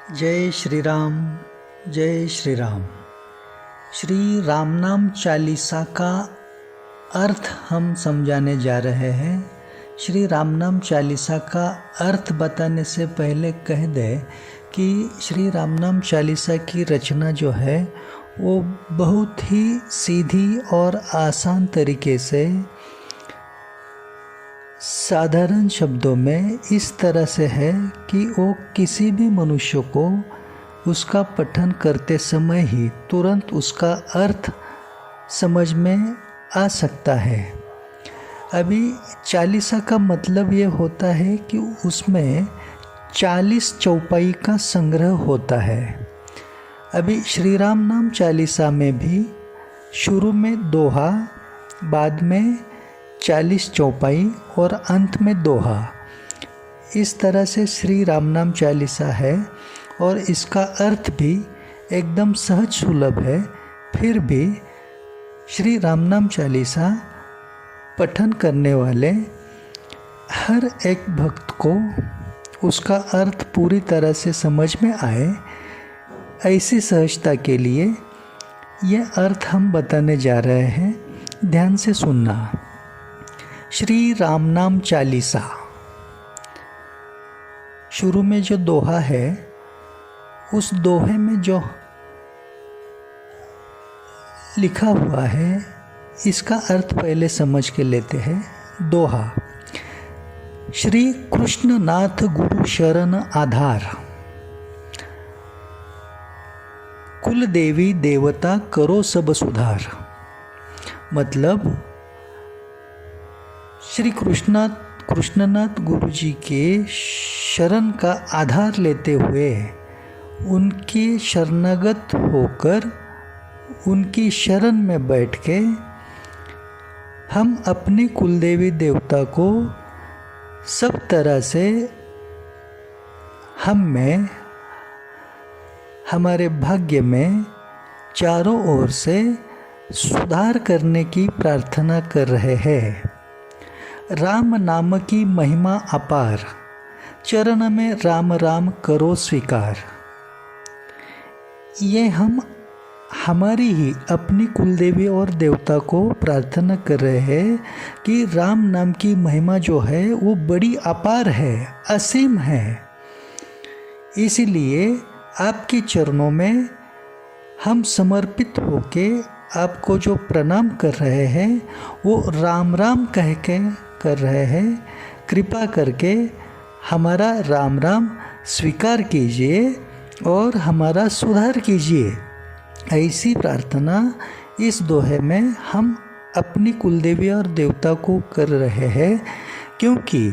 जय श्री राम। जय श्री राम। श्री राम नाम चालीसा का अर्थ हम समझाने जा रहे हैं। श्री राम नाम चालीसा का अर्थ बताने से पहले कह दें कि श्री राम नाम चालीसा की रचना जो है वो बहुत ही सीधी और आसान तरीके से साधारण शब्दों में इस तरह से है कि वो किसी भी मनुष्य को उसका पठन करते समय ही तुरंत उसका अर्थ समझ में आ सकता है। अभी चालीसा का मतलब ये होता है कि उसमें 40 चौपाई का संग्रह होता है। अभी श्री राम नाम चालीसा में भी शुरू में दोहा, बाद में 40 चौपाई और अंत में दोहा, इस तरह से श्री राम नाम चालीसा है और इसका अर्थ भी एकदम सहज सुलभ है। फिर भी श्री राम नाम चालीसा पठन करने वाले हर एक भक्त को उसका अर्थ पूरी तरह से समझ में आए, ऐसी सहजता के लिए यह अर्थ हम बताने जा रहे हैं। ध्यान से सुनना। श्री राम नाम चालीसा, शुरू में जो दोहा है उस दोहे में जो लिखा हुआ है इसका अर्थ पहले समझ के लेते हैं। दोहा। श्री कृष्ण नाथ गुरु शरण आधार, कुल देवी देवता करो सब सुधार। मतलब श्री कृष्णनाथ गुरु जी के शरण का आधार लेते हुए उनके शरणागत होकर उनकी शरण में बैठ के हम अपने कुलदेवी देवता को सब तरह से हम में, हमारे भाग्य में चारों ओर से सुधार करने की प्रार्थना कर रहे हैं। राम नाम की महिमा अपार, चरण में राम राम करो स्वीकार। ये हम हमारी ही अपनी कुलदेवी और देवता को प्रार्थना कर रहे हैं कि राम नाम की महिमा जो है वो बड़ी अपार है, असीम है। इसीलिए आपके चरणों में हम समर्पित होके आपको जो प्रणाम कर रहे हैं वो राम राम कह के कर रहे हैं। कृपा करके हमारा राम राम स्वीकार कीजिए और हमारा सुधार कीजिए। ऐसी प्रार्थना इस दोहे में हम अपनी कुलदेवी और देवता को कर रहे हैं, क्योंकि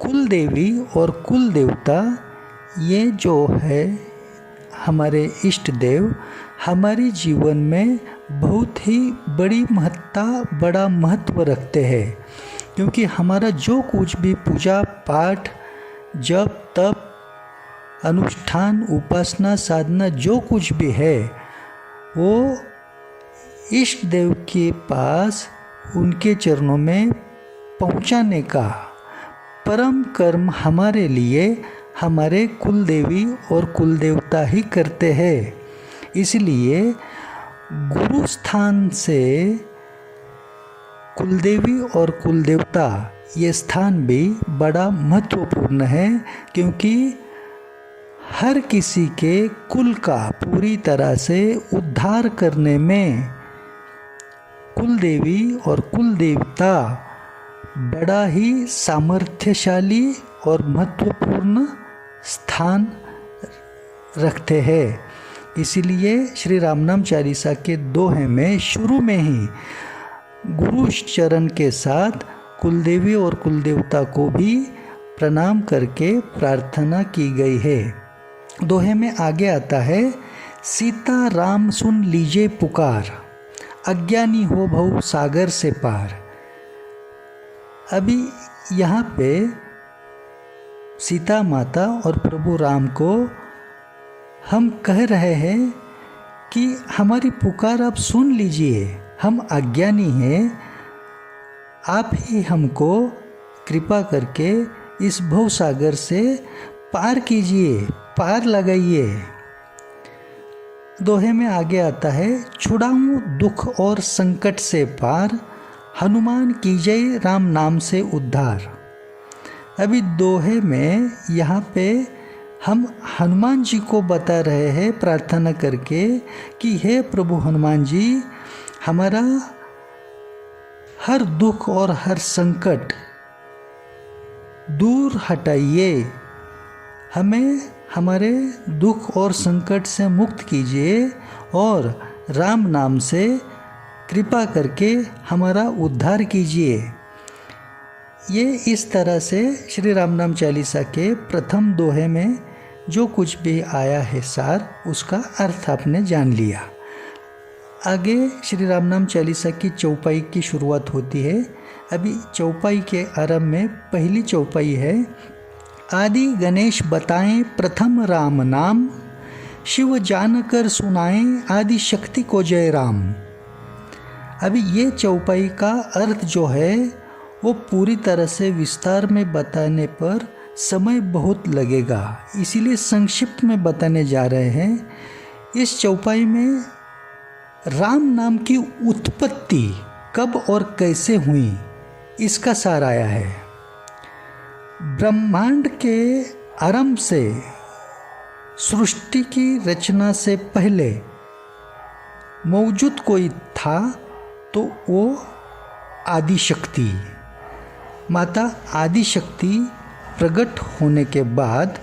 कुलदेवी और कुल देवता ये जो है हमारे इष्ट देव हमारे जीवन में बहुत ही बड़ा महत्व रखते हैं। क्योंकि हमारा जो कुछ भी पूजा पाठ, जप तप, अनुष्ठान, उपासना, साधना जो कुछ भी है वो इष्ट देव के पास उनके चरणों में पहुंचाने का परम कर्म हमारे लिए हमारे कुलदेवी और कुलदेवता ही करते हैं। इसलिए गुरु स्थान से कुलदेवी और कुलदेवता ये स्थान भी बड़ा महत्वपूर्ण है, क्योंकि हर किसी के कुल का पूरी तरह से उद्धार करने में कुलदेवी और कुलदेवता बड़ा ही सामर्थ्यशाली और महत्वपूर्ण स्थान रखते हैं। इसीलिए श्री राम नाम चालीसा के दोहे में शुरू में ही गुरु चरण के साथ कुलदेवी और कुलदेवता को भी प्रणाम करके प्रार्थना की गई है। दोहे में आगे आता है, सीता राम सुन लीजिए पुकार, अज्ञानी हो भव सागर से पार। अभी यहाँ पे सीता माता और प्रभु राम को हम कह रहे हैं कि हमारी पुकार आप सुन लीजिए, हम अज्ञानी हैं, आप ही हमको कृपा करके इस भवसागर से पार कीजिए। पार लगाइए। दोहे में आगे आता है, छुड़ाऊं दुख और संकट से पार, हनुमान कीजिए राम नाम से उद्धार। अभी दोहे में यहाँ पे हम हनुमान जी को बता रहे हैं प्रार्थना करके कि हे प्रभु हनुमान जी, हमारा हर दुख और हर संकट दूर हटाइए, हमें हमारे दुख और संकट से मुक्त कीजिए और राम नाम से कृपा करके हमारा उद्धार कीजिए। ये इस तरह से श्री राम नाम चालीसा के प्रथम दोहे में जो कुछ भी आया है सार, उसका अर्थ आपने जान लिया। आगे श्री राम नाम चालीसा की चौपाई की शुरुआत होती है। अभी चौपाई के आरंभ में पहली चौपाई है, आदि गणेश बताएं प्रथम राम नाम, शिव जानकर सुनाएं आदि शक्ति को जय राम। अभी ये चौपाई का अर्थ जो है वो पूरी तरह से विस्तार में बताने पर समय बहुत लगेगा, इसीलिए संक्षिप्त में बताने जा रहे हैं। इस चौपाई में राम नाम की उत्पत्ति कब और कैसे हुई, इसका सार आया है। ब्रह्मांड के आरंभ से, सृष्टि की रचना से पहले मौजूद कोई था तो वो आदि शक्ति, माता आदि शक्ति प्रकट होने के बाद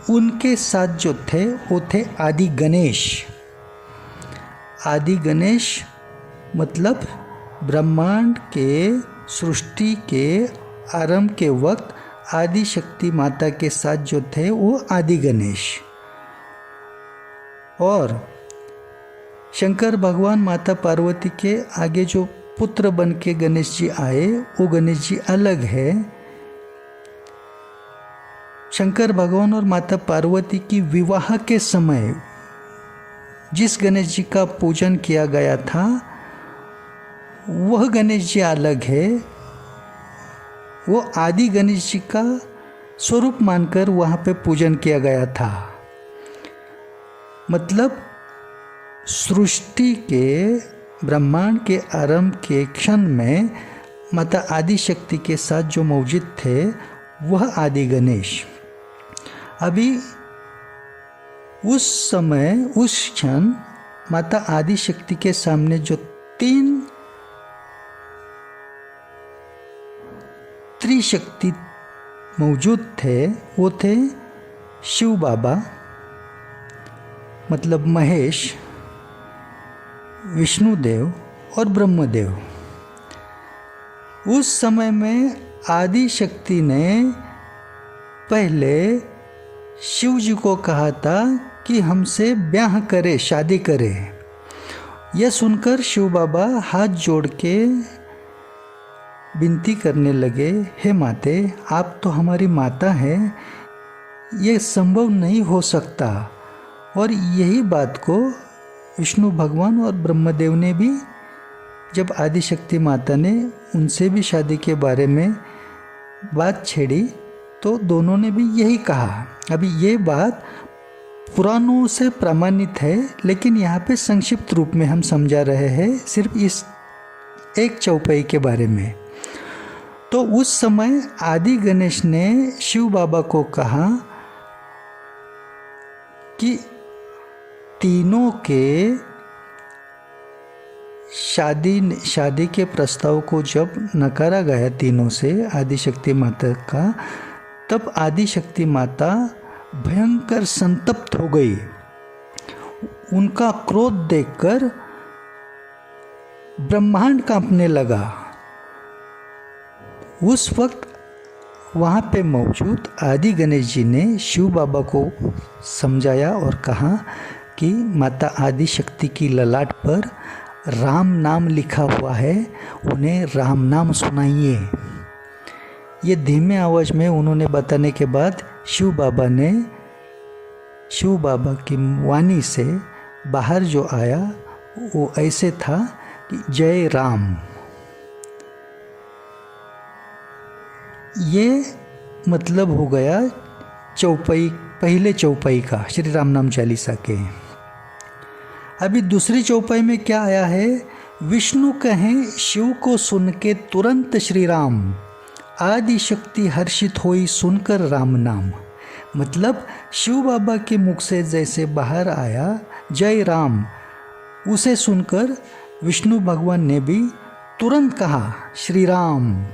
उनके साथ जो थे वो थे आदि गणेश। आदि गणेश मतलब ब्रह्मांड के सृष्टि के आरंभ के वक्त आदि शक्ति माता के साथ जो थे वो आदि गणेश। और शंकर भगवान माता पार्वती के आगे जो पुत्र बन के गणेश जी आए वो गणेश जी अलग है। शंकर भगवान और माता पार्वती की विवाह के समय जिस गणेश जी का पूजन किया गया था वह गणेश जी अलग है। वो आदि गणेश जी का स्वरूप मानकर वहाँ पे पूजन किया गया था। मतलब सृष्टि के ब्रह्मांड के आरंभ के क्षण में माता आदि शक्ति के साथ जो मौजूद थे वह आदि गणेश। अभी उस समय उस क्षण माता आदि शक्ति के सामने जो 3 त्रिशक्ति मौजूद थे वो थे शिव बाबा मतलब महेश, विष्णुदेव और ब्रह्मदेव। उस समय में आदि शक्ति ने पहले शिव जी को कहा था कि हमसे ब्याह करे, शादी करे। यह सुनकर शिव बाबा हाथ जोड़ के विनती करने लगे, हे माते, आप तो हमारी माता हैं, ये संभव नहीं हो सकता। और यही बात को विष्णु भगवान और ब्रह्मदेव ने भी, जब आदिशक्ति माता ने उनसे भी शादी के बारे में बात छेड़ी तो दोनों ने भी यही कहा। अभी ये बात पुराणों से प्रमाणित है, लेकिन यहाँ पे संक्षिप्त रूप में हम समझा रहे हैं सिर्फ इस एक चौपाई के बारे में। तो उस समय आदि गणेश ने शिव बाबा को कहा कि तीनों के शादी के प्रस्ताव को जब नकारा गया तीनों से आदिशक्ति माता का, तब आदिशक्ति माता भयंकर संतप्त हो गई। उनका क्रोध देखकर ब्रह्मांड कांपने लगा। उस वक्त वहाँ पे मौजूद आदि गणेश जी ने शिव बाबा को समझाया और कहा कि माता आदि शक्ति की ललाट पर राम नाम लिखा हुआ है, उन्हें राम नाम सुनाइए। ये धीमे आवाज़ में उन्होंने बताने के बाद शिव बाबा की वाणी से बाहर जो आया वो ऐसे था कि जय राम। ये मतलब हो गया चौपाई पहले चौपाई का श्री राम नाम चालीसा के। अभी दूसरी चौपाई में क्या आया है, विष्णु कहें शिव को सुन के तुरंत श्री राम, आदि शक्ति हर्षित होई सुनकर राम नाम। मतलब शिव बाबा के मुख से जैसे बाहर आया जय राम, उसे सुनकर विष्णु भगवान ने भी तुरंत कहा श्री राम।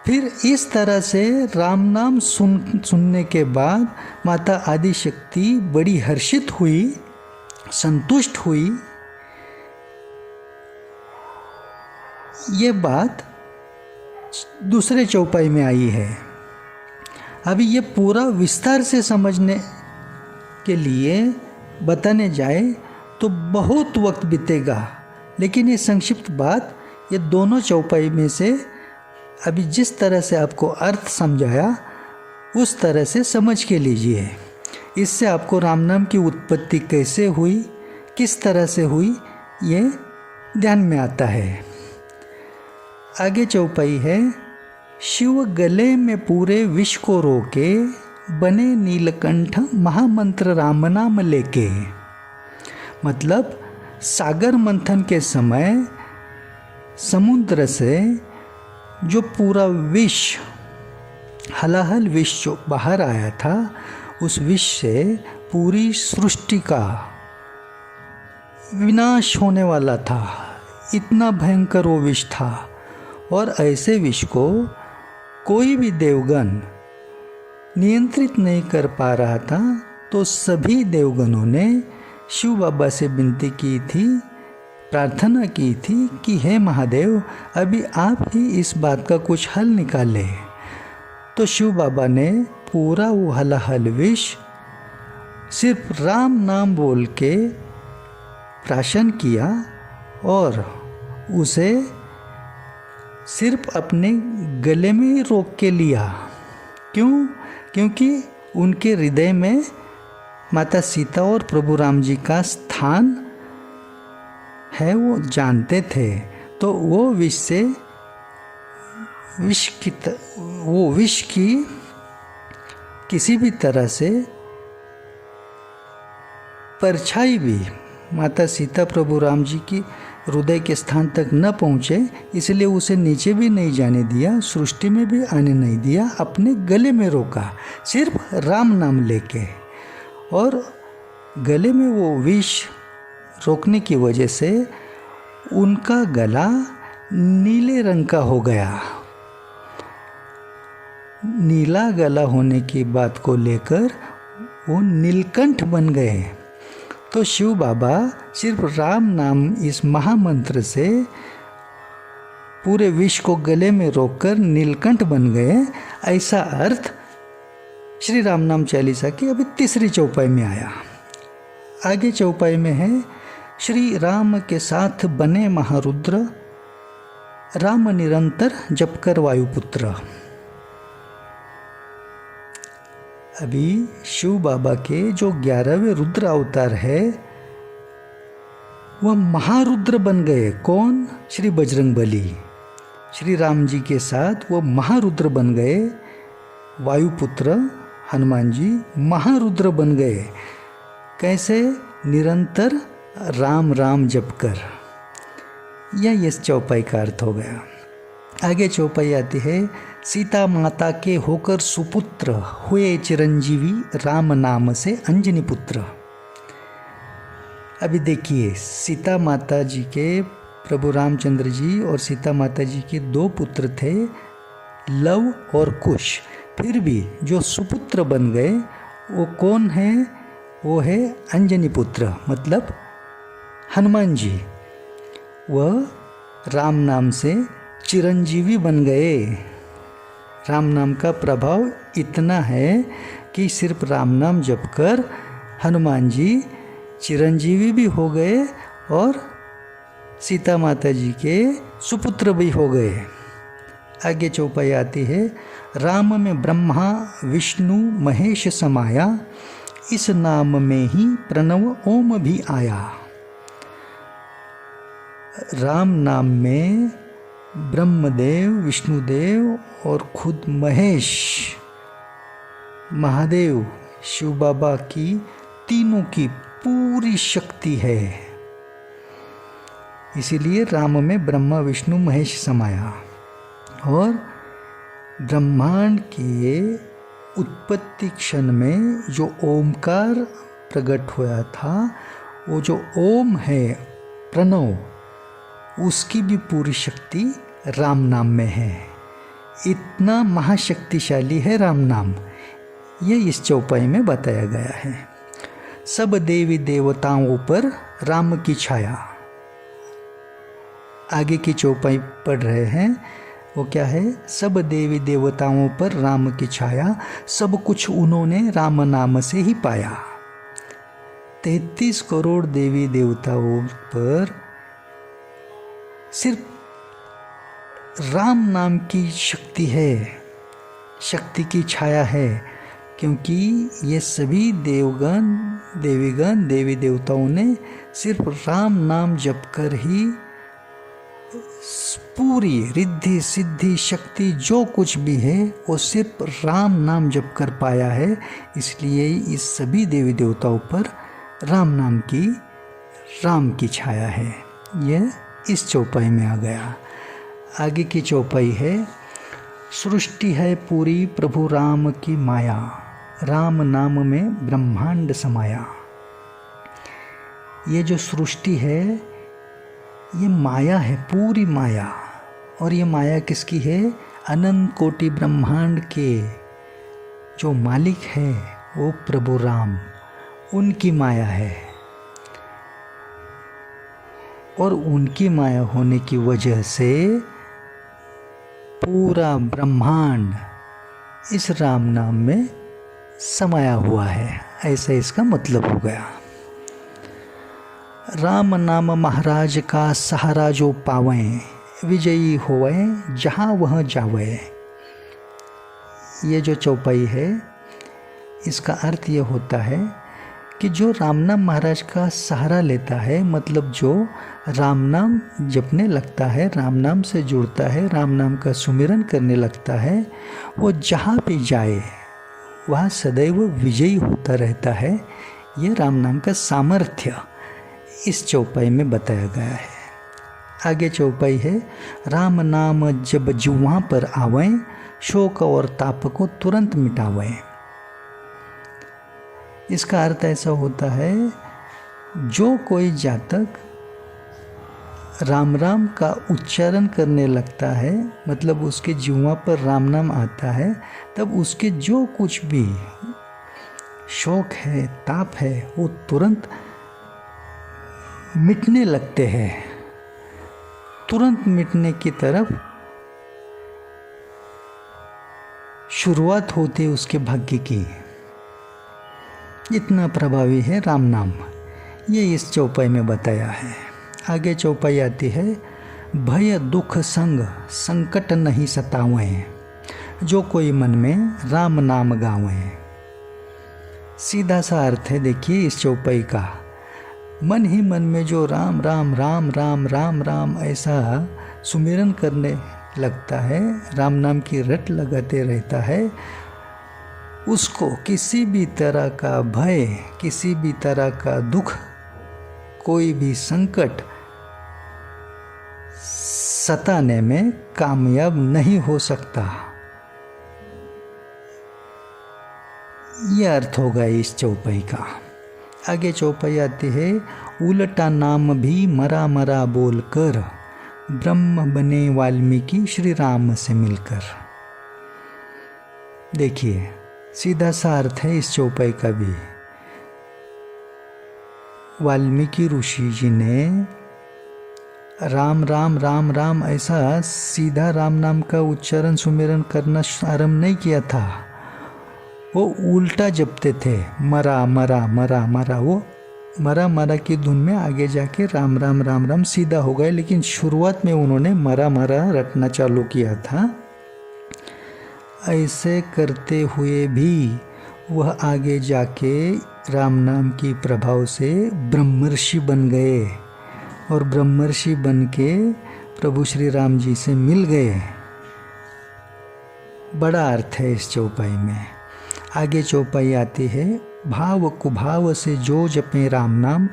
फिर इस तरह से राम नाम सुनने के बाद माता आदि शक्ति बड़ी हर्षित हुई, संतुष्ट हुई। ये बात दूसरे चौपाई में आई है। अभी ये पूरा विस्तार से समझने के लिए बताने जाए तो बहुत वक्त बीतेगा, लेकिन ये संक्षिप्त बात ये दोनों चौपाई में से अभी जिस तरह से आपको अर्थ समझाया उस तरह से समझ के लीजिए। इससे आपको राम नाम की उत्पत्ति कैसे हुई, किस तरह से हुई, ये ध्यान में आता है। आगे चौपाई है, शिव गले में पूरे विष को रोके, बने नीलकंठ महामंत्र राम नाम लेके। मतलब सागर मंथन के समय समुद्र से जो पूरा विष, हलाहल विष जो बाहर आया था, उस विष से पूरी सृष्टि का विनाश होने वाला था। इतना भयंकर वो विष था, और ऐसे विष को कोई भी देवगण नियंत्रित नहीं कर पा रहा था। तो सभी देवगणों ने शिव बाबा से विनती की थी, प्रार्थना की थी कि हे महादेव, अभी आप ही इस बात का कुछ हल निकाले। तो शिव बाबा ने पूरा वो हलाहल विष सिर्फ राम नाम बोल के प्राशन किया, और उसे सिर्फ अपने गले में ही रोक के लिया। क्यों? क्योंकि उनके हृदय में माता सीता और प्रभु राम जी का स्थान है, वो जानते थे। तो वो विष की किसी भी तरह से परछाई भी माता सीता प्रभु राम जी की हृदय के स्थान तक न पहुँचे, इसलिए उसे नीचे भी नहीं जाने दिया, सृष्टि में भी आने नहीं दिया, अपने गले में रोका सिर्फ राम नाम लेके। और गले में वो विष रोकने की वजह से उनका गला नीले रंग का हो गया। नीला गला होने की बात को लेकर वो नीलकंठ बन गए। तो शिव बाबा सिर्फ राम नाम इस महामंत्र से पूरे विष को गले में रोककर नीलकंठ बन गए। ऐसा अर्थ श्री राम नाम चालीसा की अभी तीसरी चौपाई में आया। आगे चौपाई में है, श्री राम के साथ बने महारुद्र, राम निरंतर जप कर वायुपुत्र। अभी शिव बाबा के जो 11वें रुद्र अवतार है, वह महारुद्र बन गए। कौन? श्री बजरंगबली। श्री राम जी के साथ वो महारुद्र बन गए। वायुपुत्र हनुमान जी महारुद्र बन गए। कैसे? निरंतर राम राम जप कर। यह इस चौपाई का अर्थ हो गया। आगे चौपाई आती है, सीता माता के होकर सुपुत्र हुए चिरंजीवी, राम नाम से अंजनी पुत्र। अभी देखिए, सीता माता जी के, प्रभु रामचंद्र जी और सीता माता जी के 2 पुत्र थे, लव और कुश। फिर भी जो सुपुत्र बन गए वो कौन है? वो है अंजनी पुत्र, मतलब हनुमान जी। वह राम नाम से चिरंजीवी बन गए। राम नाम का प्रभाव इतना है कि सिर्फ राम नाम जप कर हनुमान जी चिरंजीवी भी हो गए और सीता माता जी के सुपुत्र भी हो गए। आगे चौपाई आती है, राम में ब्रह्मा विष्णु महेश समाया, इस नाम में ही प्रणव ओम भी आया। राम नाम में ब्रह्मदेव, विष्णुदेव और खुद महेश महादेव शिव बाबा की तीनों की पूरी शक्ति है। इसीलिए राम में ब्रह्मा विष्णु महेश समाया। और ब्रह्मांड के उत्पत्ति क्षण में जो ओमकार प्रकट हुआ था, वो जो ओम है प्रणव, उसकी भी पूरी शक्ति राम नाम में है। इतना महाशक्तिशाली है राम नाम, ये इस चौपाई में बताया गया है। सब देवी देवताओं पर राम की छाया। आगे की चौपाई पढ़ रहे हैं, वो क्या है? सब देवी देवताओं पर राम की छाया, सब कुछ उन्होंने राम नाम से ही पाया। 33 करोड़ देवी देवताओं पर सिर्फ राम नाम की शक्ति है, शक्ति की छाया है, क्योंकि ये सभी देवगण देवीगण देवी देवताओं ने सिर्फ राम नाम जप कर ही पूरी रिद्धि सिद्धि शक्ति जो कुछ भी है वो सिर्फ राम नाम जप कर पाया है। इसलिए इस सभी देवी देवताओं पर राम की छाया है। यह इस चौपाई में आ गया। आगे की चौपाई है, सृष्टि है पूरी प्रभु राम की माया, राम नाम में ब्रह्मांड समाया। ये जो सृष्टि है ये माया है, पूरी माया। और ये माया किसकी है? अनंत कोटि ब्रह्मांड के जो मालिक है वो प्रभु राम, उनकी माया है। और उनकी माया होने की वजह से पूरा ब्रह्मांड इस राम नाम में समाया हुआ है, ऐसा इसका मतलब हो गया। राम नाम महाराज का सहारा जो पावें, विजयी होवे जहाँ वह जावे। ये जो चौपाई है इसका अर्थ ये होता है कि जो राम नाम महाराज का सहारा लेता है, मतलब जो राम नाम जपने लगता है, राम नाम से जुड़ता है, राम नाम का सुमिरन करने लगता है, वो जहाँ भी जाए वह सदैव विजयी होता रहता है। ये राम नाम का सामर्थ्य इस चौपाई में बताया गया है। आगे चौपाई है, राम नाम जब जुआ पर आवें, शोक और ताप को तुरंत मिटावें। इसका अर्थ ऐसा होता है, जो कोई जातक राम राम का उच्चारण करने लगता है, मतलब उसके जुआ पर राम नाम आता है, तब उसके जो कुछ भी शोक है, ताप है, वो तुरंत मिटने लगते हैं, तुरंत मिटने की तरफ शुरुआत होती है उसके भाग्य की। इतना प्रभावी है राम नाम, ये इस चौपाई में बताया है। आगे चौपाई आती है, भय दुख संग संकट नहीं सतावें, जो कोई मन में राम नाम गावें। सीधा सा अर्थ है, देखिए इस चौपाई का, मन ही मन में जो राम राम राम राम राम राम ऐसा सुमिरन करने लगता है, राम नाम की रट लगाते रहता है, उसको किसी भी तरह का भय, किसी भी तरह का दुख, कोई भी संकट सताने में कामयाब नहीं हो सकता। यह अर्थ होगा इस चौपाई का। आगे चौपाई आती है, उल्टा नाम भी मरा मरा बोलकर, ब्रह्म बने वाल्मीकि श्री राम से मिलकर। देखिए सीधा सा अर्थ है इस चौपाई का भी। वाल्मीकि ऋषि जी ने राम राम राम राम ऐसा सीधा राम नाम का उच्चारण सुमिरन करना आरंभ नहीं किया था, वो उल्टा जपते थे, मरा मरा मरा मरा। वो मरा मरा की धुन में आगे जाके राम राम राम राम सीधा हो गए, लेकिन शुरुआत में उन्होंने मरा मरा रटना चालू किया था। ऐसे करते हुए भी वह आगे जाके राम नाम की प्रभाव से ब्रह्मर्षि बन गए और ब्रह्मर्षि बन के प्रभु श्री राम जी से मिल गए। बड़ा अर्थ है इस चौपाई में। आगे चौपाई आती है, भाव कुभाव से जो जपे राम नाम,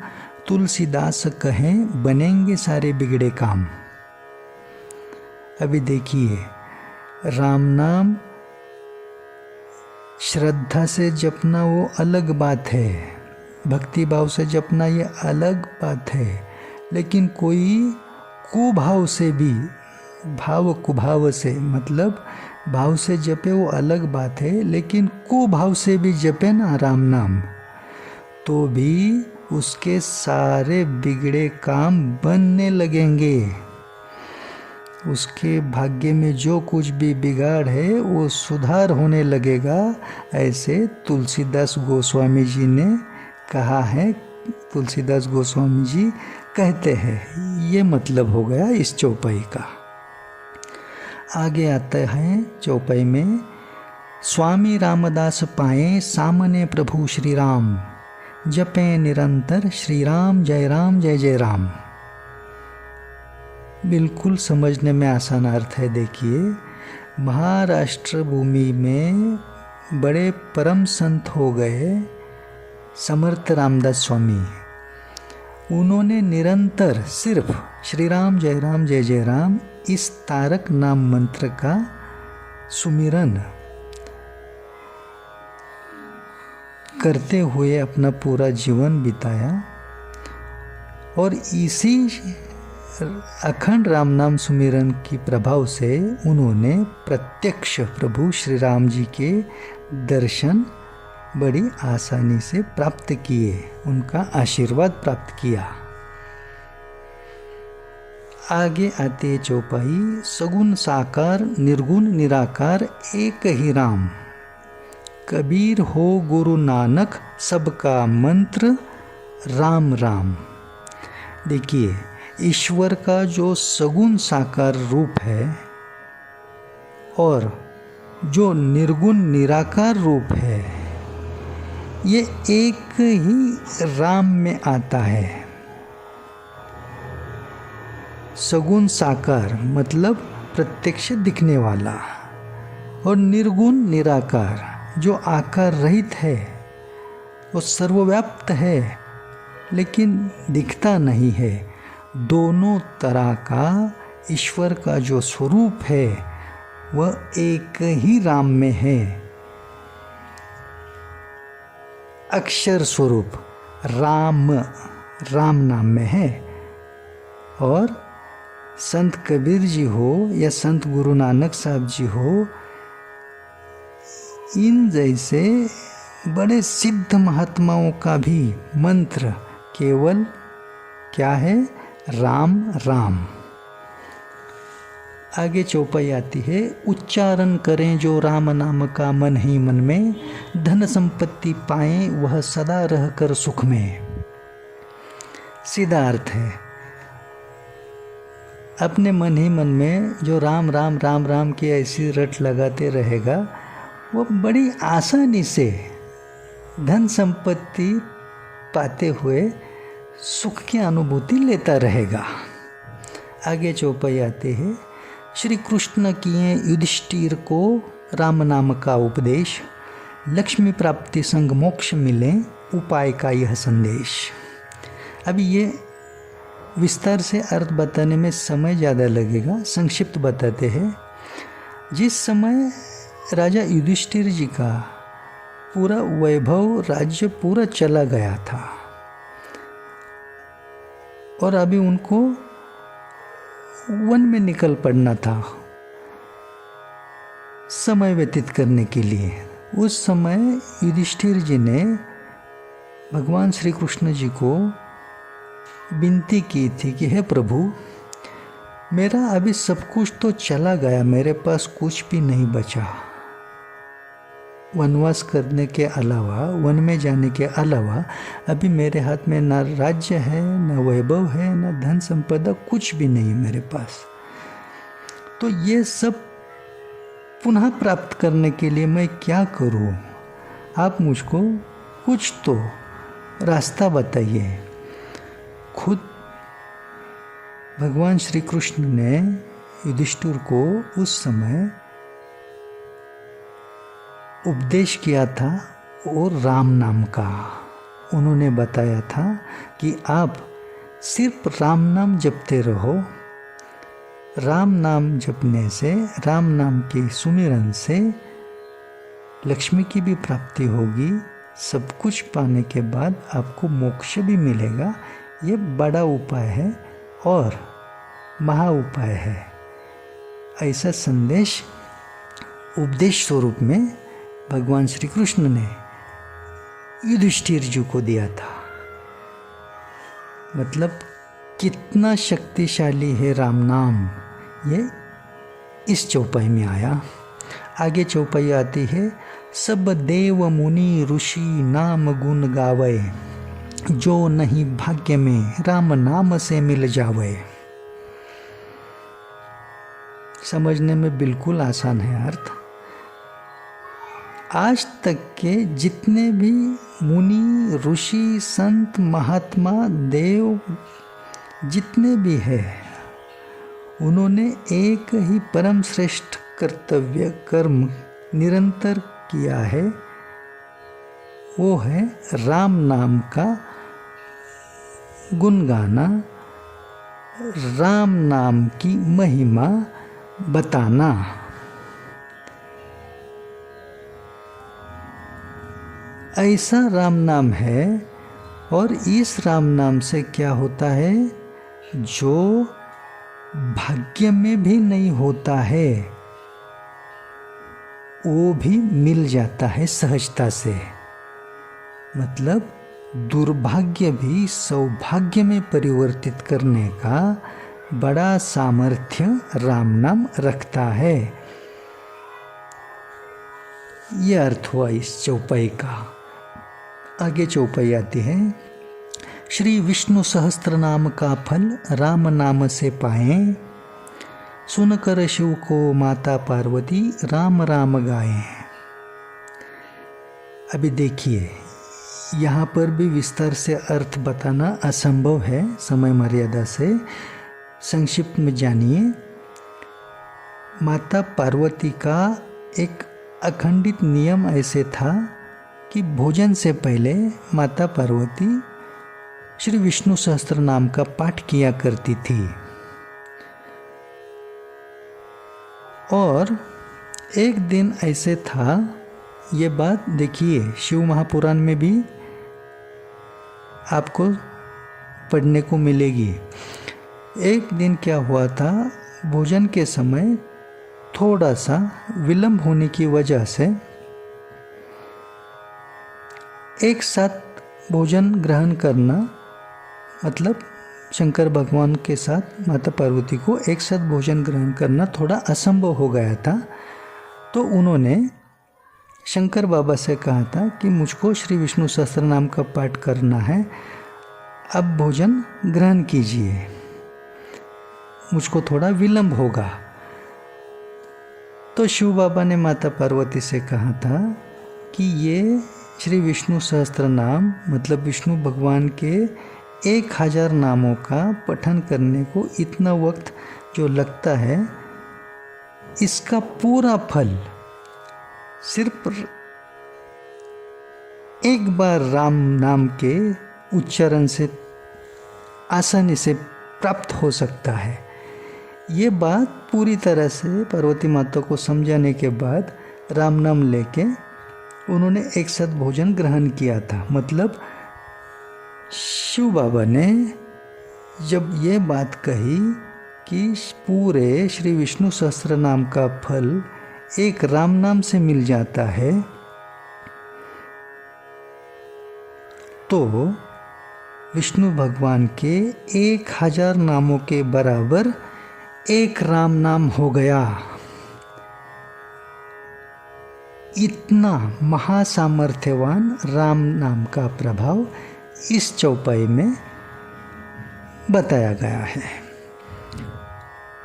तुलसीदास कहें बनेंगे सारे बिगड़े काम। अभी देखिए, राम नाम श्रद्धा से जपना वो अलग बात है, भक्ति भाव से जपना ये अलग बात है, लेकिन कोई कुभाव से भी, भाव कुभाव से मतलब भाव से जपे वो अलग बात है, लेकिन कुभाव से भी जपे ना राम नाम, तो भी उसके सारे बिगड़े काम बनने लगेंगे। उसके भाग्य में जो कुछ भी बिगाड़ है वो सुधार होने लगेगा। ऐसे तुलसीदास गोस्वामी जी ने कहा है, तुलसीदास गोस्वामी जी कहते हैं। ये मतलब हो गया इस चौपाई का। आगे आता है चौपाई में, स्वामी रामदास पाए सामने प्रभु श्री राम, जपे निरंतर श्री राम जय जय राम। बिल्कुल समझने में आसान अर्थ है। देखिए, महाराष्ट्र भूमि में बड़े परम संत हो गए समर्थ रामदास स्वामी। उन्होंने निरंतर सिर्फ श्री राम जय राम इस तारक नाम मंत्र का सुमिरन करते हुए अपना पूरा जीवन बिताया, और इसी अखंड राम नाम सुमिरन की प्रभाव से उन्होंने प्रत्यक्ष प्रभु श्री राम जी के दर्शन बड़ी आसानी से प्राप्त किए, उनका आशीर्वाद प्राप्त किया। आगे आते चौपाई, सगुण साकार निर्गुण निराकार एक ही राम, कबीर हो गुरु नानक सबका मंत्र राम राम। देखिए, ईश्वर का जो सगुण साकार रूप है और जो निर्गुण निराकार रूप है, ये एक ही राम में आता है। सगुण साकार मतलब प्रत्यक्ष दिखने वाला, और निर्गुण निराकार जो आकार रहित है, वो सर्वव्याप्त है लेकिन दिखता नहीं है। दोनों तरह का ईश्वर का जो स्वरूप है वह एक ही राम में है। अक्षर स्वरूप राम, राम नाम में है। और संत कबीर जी हो या संत गुरु नानक साहब जी हो, इन जैसे बड़े सिद्ध महात्माओं का भी मंत्र केवल क्या है? राम राम। आगे चौपाई आती है, उच्चारण करें जो राम नाम का मन ही मन में, धन संपत्ति पाएं वह सदा रहकर सुख में। सीधा अर्थ है, अपने मन ही मन में जो राम राम राम राम की ऐसी रट लगाते रहेगा, वो बड़ी आसानी से धन संपत्ति पाते हुए सुख की अनुभूति लेता रहेगा। आगे चौपाई आते हैं, श्री कृष्ण किए युधिष्ठिर को राम नाम का उपदेश, लक्ष्मी प्राप्ति संग मोक्ष मिले उपाय का यह संदेश। अभी ये विस्तार से अर्थ बताने में समय ज़्यादा लगेगा, संक्षिप्त बताते हैं। जिस समय राजा युधिष्ठिर जी का पूरा वैभव राज्य पूरा चला गया था और अभी उनको वन में निकल पड़ना था समय व्यतीत करने के लिए, उस समय युधिष्ठिर जी ने भगवान श्री कृष्ण जी को विनती की थी कि हे प्रभु, मेरा अभी सब कुछ तो चला गया, मेरे पास कुछ भी नहीं बचा। वनवास करने के अलावा, वन में जाने के अलावा अभी मेरे हाथ में ना राज्य है, ना वैभव है, ना धन संपदा, कुछ भी नहीं मेरे पास। तो ये सब पुनः प्राप्त करने के लिए मैं क्या करूं? आप मुझको कुछ तो रास्ता बताइए। खुद भगवान श्री कृष्ण ने युधिष्ठिर को उस समय उपदेश किया था वो राम नाम का। उन्होंने बताया था कि आप सिर्फ राम नाम जपते रहो। राम नाम जपने से, राम नाम के सुमिरन से लक्ष्मी की भी प्राप्ति होगी। सब कुछ पाने के बाद आपको मोक्ष भी मिलेगा। ये बड़ा उपाय है और महा उपाय है। ऐसा संदेश उपदेश स्वरूप में भगवान श्री कृष्ण ने युधिष्ठिर जी को दिया था। मतलब कितना शक्तिशाली है राम नाम, ये इस चौपाई में आया। आगे चौपाई आती है, सब देव मुनि ऋषि नाम गुण गावे, जो नहीं भाग्य में राम नाम से मिल जावे। समझने में बिल्कुल आसान है अर्थ। आज तक के जितने भी मुनि ऋषि संत महात्मा देव जितने भी हैं, उन्होंने एक ही परम श्रेष्ठ कर्तव्य कर्म निरंतर किया है, वो है राम नाम का गुण गाना, राम नाम की महिमा बताना। ऐसा राम नाम है और इस राम नाम से क्या होता है, जो भाग्य में भी नहीं होता है वो भी मिल जाता है सहजता से। मतलब दुर्भाग्य भी सौभाग्य में परिवर्तित करने का बड़ा सामर्थ्य राम नाम रखता है। यह अर्थ हुआ इस चौपाई का। आगे चौपाई आती है, श्री विष्णु सहस्त्र नाम का फल राम नाम से पाएं, सुनकर शिव को माता पार्वती राम राम गाएं। अभी देखिए, यहाँ पर भी विस्तार से अर्थ बताना असंभव है समय मर्यादा से। संक्षिप्त में जानिए, माता पार्वती का एक अखंडित नियम ऐसे था कि भोजन से पहले माता पार्वती श्री विष्णु सहस्त्र नाम का पाठ किया करती थी। और एक दिन ऐसे था, ये बात देखिए शिव महापुराण में भी आपको पढ़ने को मिलेगी। एक दिन क्या हुआ था, भोजन के समय थोड़ा सा विलंब होने की वजह से एक साथ भोजन ग्रहण करना, मतलब शंकर भगवान के साथ माता पार्वती को एक साथ भोजन ग्रहण करना थोड़ा असंभव हो गया था। तो उन्होंने शंकर बाबा से कहा था कि मुझको श्री विष्णु सहस्त्र नाम का पाठ करना है, अब भोजन ग्रहण कीजिए, मुझको थोड़ा विलंब होगा। तो शिव बाबा ने माता पार्वती से कहा था कि ये श्री विष्णु सहस्त्र नाम, मतलब विष्णु भगवान के 1000 नामों का पठन करने को इतना वक्त जो लगता है, इसका पूरा फल सिर्फ एक बार राम नाम के उच्चारण से आसानी से प्राप्त हो सकता है। ये बात पूरी तरह से पार्वती माता को समझाने के बाद राम नाम लेके उन्होंने एक साथ भोजन ग्रहण किया था। मतलब शिव बाबा ने जब ये बात कही कि पूरे श्री विष्णु सहस्त्र नाम का फल एक राम नाम से मिल जाता है, तो विष्णु भगवान के 1000 नामों के बराबर एक राम नाम हो गया। इतना महासामर्थ्यवान राम नाम का प्रभाव इस चौपाई में बताया गया है।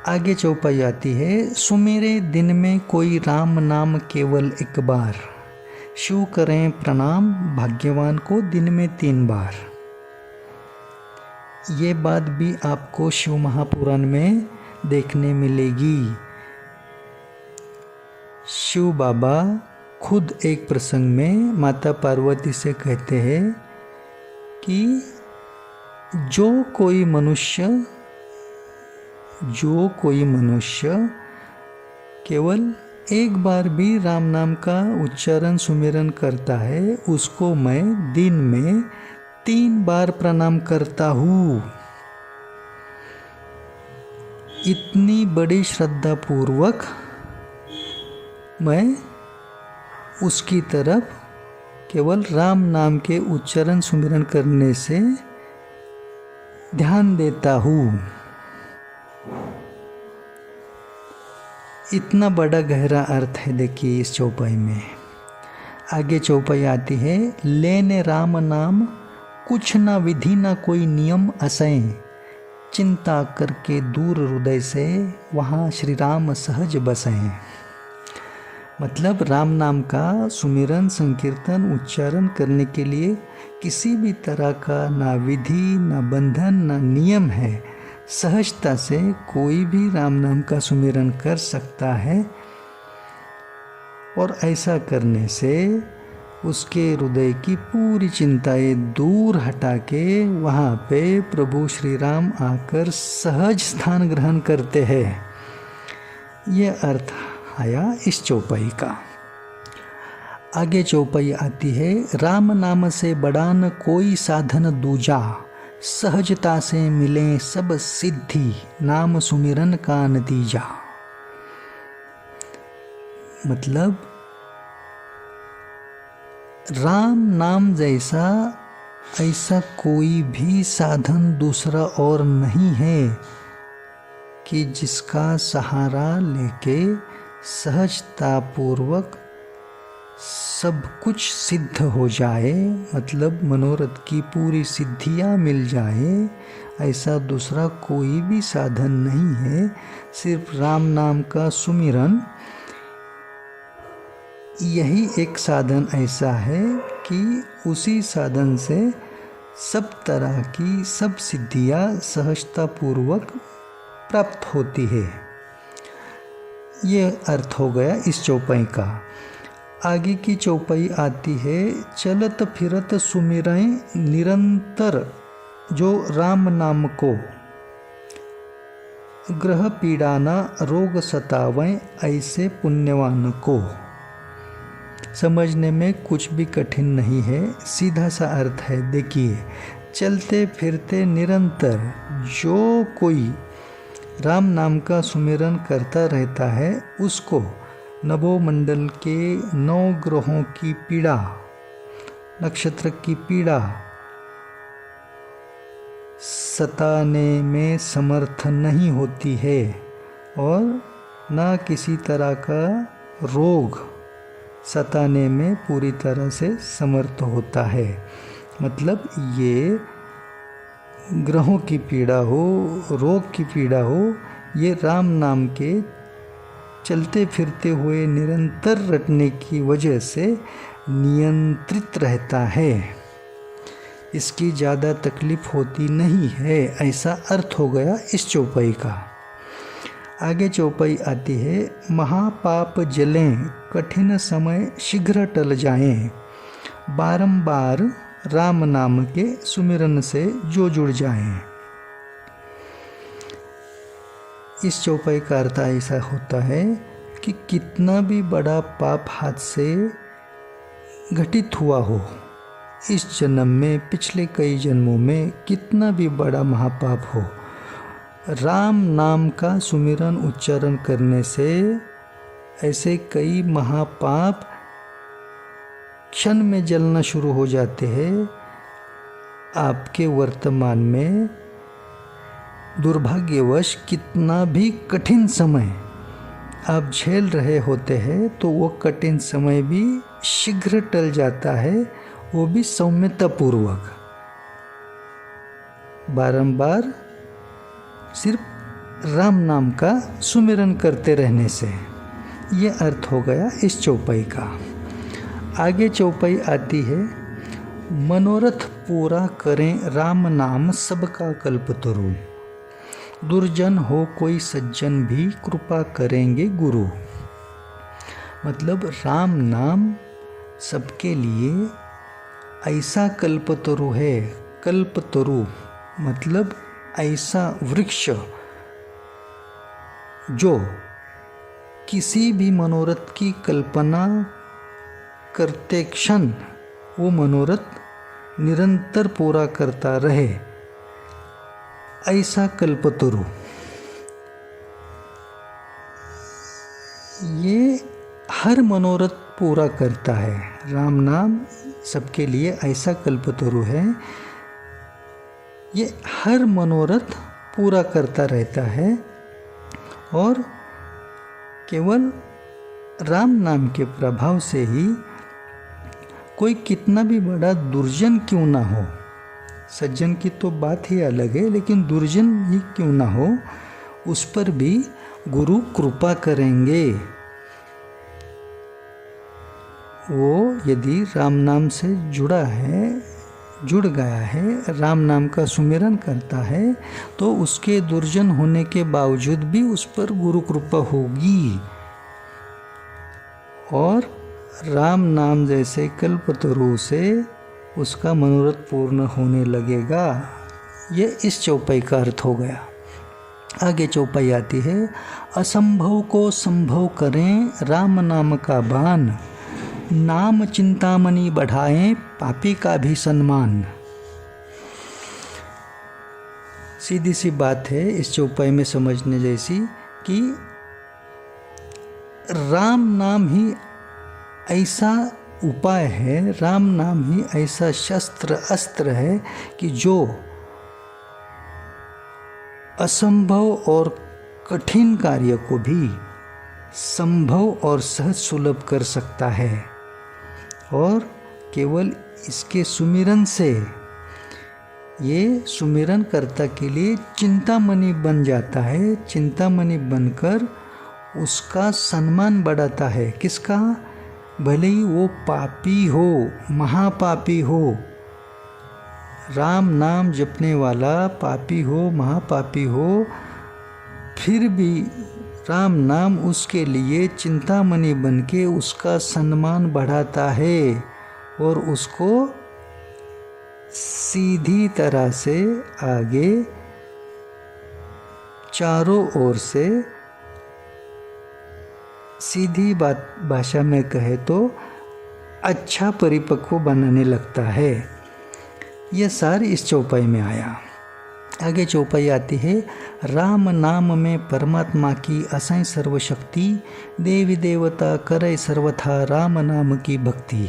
आगे चौपाई आती है, सुमेरे दिन में कोई राम नाम केवल एक बार, शिव करें प्रणाम भाग्यवान को दिन में 3 बार। ये बात भी आपको शिव महापुराण में देखने मिलेगी। शिव बाबा खुद एक प्रसंग में माता पार्वती से कहते हैं कि जो कोई मनुष्य केवल एक बार भी राम नाम का उच्चारण सुमिरन करता है, उसको मैं दिन में 3 बार प्रणाम करता हूँ। इतनी बड़ी श्रद्धा पूर्वक मैं उसकी तरफ केवल राम नाम के उच्चारण सुमिरन करने से ध्यान देता हूँ। इतना बड़ा गहरा अर्थ है देखिए इस चौपाई में। आगे चौपाई आती है, लेने राम नाम कुछ ना विधि ना कोई नियम असैं, चिंता करके दूर हृदय से वहाँ श्री राम सहज बसें। मतलब राम नाम का सुमिरन संकीर्तन उच्चारण करने के लिए किसी भी तरह का ना विधि ना बंधन ना नियम है। सहजता से कोई भी राम नाम का सुमिरन कर सकता है और ऐसा करने से उसके हृदय की पूरी चिंताएं दूर हटा के वहाँ पे प्रभु श्री राम आकर सहज स्थान ग्रहण करते हैं। ये अर्थ आया इस चौपाई का। आगे चौपाई आती है, राम नाम से बड़ा न कोई साधन दूजा, सहजता से मिले सब सिद्धि, नाम सुमिरन का नतीजा। मतलब राम नाम जैसा ऐसा कोई भी साधन दूसरा और नहीं है कि जिसका सहारा लेके सहजतापूर्वक सब कुछ सिद्ध हो जाए, मतलब मनोरथ की पूरी सिद्धियाँ मिल जाए। ऐसा दूसरा कोई भी साधन नहीं है। सिर्फ राम नाम का सुमिरन यही एक साधन ऐसा है कि उसी साधन से सब तरह की सब सिद्धियाँ सहजतापूर्वक प्राप्त होती है। ये अर्थ हो गया इस चौपाई का। आगे की चौपाई आती है, चलत फिरत सुमिरें निरंतर जो राम नाम को, ग्रह पीड़ा न रोग सतावें ऐसे पुण्यवान को। समझने में कुछ भी कठिन नहीं है, सीधा सा अर्थ है। देखिए, चलते फिरते निरंतर जो कोई राम नाम का सुमिरन करता रहता है, उसको नभोमंडल के 9 ग्रहों की पीड़ा, नक्षत्र की पीड़ा सताने में समर्थ नहीं होती है और न किसी तरह का रोग सताने में पूरी तरह से समर्थ होता है। मतलब ये ग्रहों की पीड़ा हो, रोग की पीड़ा हो, ये राम नाम के चलते फिरते हुए निरंतर रटने की वजह से नियंत्रित रहता है। इसकी ज़्यादा तकलीफ होती नहीं है, ऐसा अर्थ हो गया इस चौपाई का। आगे चौपाई आती है, महापाप जलें कठिन समय शीघ्र टल जाएं, बारंबार राम नाम के सुमिरन से जो जुड़ जाएं। इस चौपाई का अर्थ ऐसा होता है कि कितना भी बड़ा पाप हाथ से घटित हुआ हो, इस जन्म में, पिछले कई जन्मों में कितना भी बड़ा महापाप हो, राम नाम का सुमिरन उच्चारण करने से ऐसे कई महापाप क्षण में जलना शुरू हो जाते हैं। आपके वर्तमान में दुर्भाग्यवश कितना भी कठिन समय आप झेल रहे होते हैं, तो वो कठिन समय भी शीघ्र टल जाता है, वो भी सौम्यतापूर्वक, बारंबार सिर्फ राम नाम का सुमिरन करते रहने से। ये अर्थ हो गया इस चौपाई का। आगे चौपाई आती है, मनोरथ पूरा करें राम नाम सबका कल्पतरु, दुर्जन हो कोई सज्जन भी कृपा करेंगे गुरु। मतलब राम नाम सबके लिए ऐसा कल्पतरु है। कल्पतरु मतलब ऐसा वृक्ष जो किसी भी मनोरथ की कल्पना करते क्षण वो मनोरथ निरंतर पूरा करता रहे, ऐसा कल्पतरु। ये हर मनोरथ पूरा करता है। राम नाम सबके लिए ऐसा कल्पतरु है, ये हर मनोरथ पूरा करता रहता है। और केवल राम नाम के प्रभाव से ही कोई कितना भी बड़ा दुर्जन क्यों ना हो, सज्जन की तो बात ही अलग है, लेकिन दुर्जन ही क्यों ना हो, उस पर भी गुरु कृपा करेंगे। वो यदि राम नाम से जुड़ गया है, राम नाम का सुमिरन करता है, तो उसके दुर्जन होने के बावजूद भी उस पर गुरु कृपा होगी और राम नाम जैसे कल्पतरु से उसका मनोरथ पूर्ण होने लगेगा। ये इस चौपाई का अर्थ हो गया। आगे चौपाई आती है, असंभव को संभव करें राम नाम का बान, नाम चिंतामणि बढ़ाएं पापी का भी सम्मान। सीधी सी बात है इस चौपाई में समझने जैसी कि राम नाम ही ऐसा उपाय है, राम नाम ही ऐसा शस्त्र अस्त्र है कि जो असंभव और कठिन कार्य को भी संभव और सहज सुलभ कर सकता है। और केवल इसके सुमिरन से ये सुमिरन कर्ता के लिए चिंतामणि बन जाता है। चिंतामणि बनकर उसका सम्मान बढ़ाता है। किसका? भले ही वो पापी हो, महापापी हो, राम नाम जपने वाला पापी हो, महापापी हो, फिर भी राम नाम उसके लिए चिंतामणि बनके उसका सम्मान बढ़ाता है और उसको सीधी तरह से आगे चारों ओर से, सीधी बात भाषा में कहे तो अच्छा परिपक्व बनाने लगता है। यह सार इस चौपाई में आया। आगे चौपाई आती है, राम नाम में परमात्मा की असंय सर्वशक्ति, देवी देवता करे सर्वथा राम नाम की भक्ति।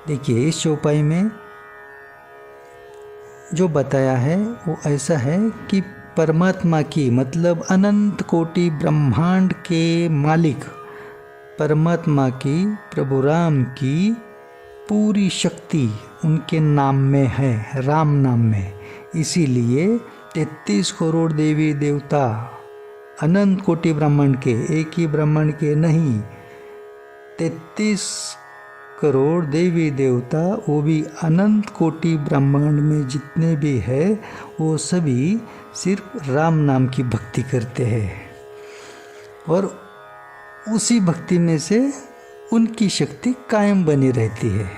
देखिए इस चौपाई में जो बताया है वो ऐसा है कि परमात्मा की मतलब अनंत कोटि ब्रह्मांड के मालिक परमात्मा की, प्रभु राम की पूरी शक्ति उनके नाम में है, राम नाम में। इसीलिए 33 करोड़ देवी देवता, अनंत कोटि ब्रह्मांड के, एक ही ब्रह्मांड के नहीं, 33 करोड़ देवी देवता, वो भी अनंत कोटि ब्रह्मांड में जितने भी है वो सभी सिर्फ राम नाम की भक्ति करते हैं। और उसी भक्ति में से उनकी शक्ति कायम बनी रहती है,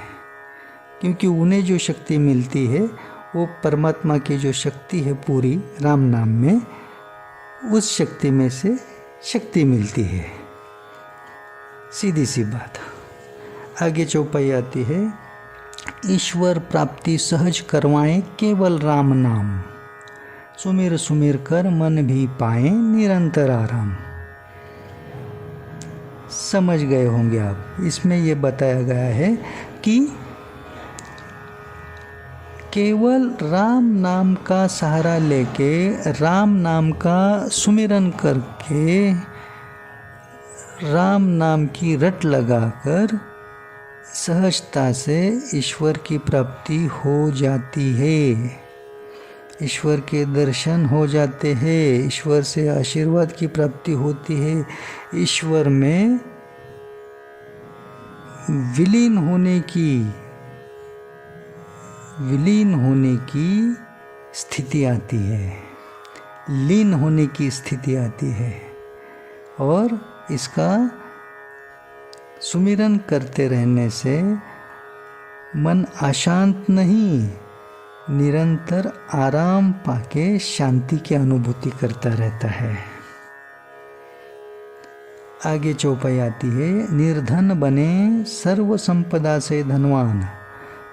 क्योंकि उन्हें जो शक्ति मिलती है वो परमात्मा की जो शक्ति है पूरी राम नाम में, उस शक्ति में से शक्ति मिलती है। सीधी सी बात। आगे चौपाई आती है, ईश्वर प्राप्ति सहज करवाएं केवल राम नाम, सुमिर सुमिर कर मन भी पाए निरंतर आराम। समझ गए होंगे आप। इसमें ये बताया गया है कि केवल राम नाम का सहारा लेके, राम नाम का सुमिरन करके, राम नाम की रट लगाकर सहजता से ईश्वर की प्राप्ति हो जाती है, ईश्वर के दर्शन हो जाते हैं, ईश्वर से आशीर्वाद की प्राप्ति होती है, ईश्वर में विलीन होने की स्थिति आती है, लीन होने की स्थिति आती है। और इसका सुमिरन करते रहने से मन अशांत नहीं, निरंतर आराम पाके शांति की अनुभूति करता रहता है। आगे चौपाई आती है, निर्धन बने सर्व संपदा से धनवान,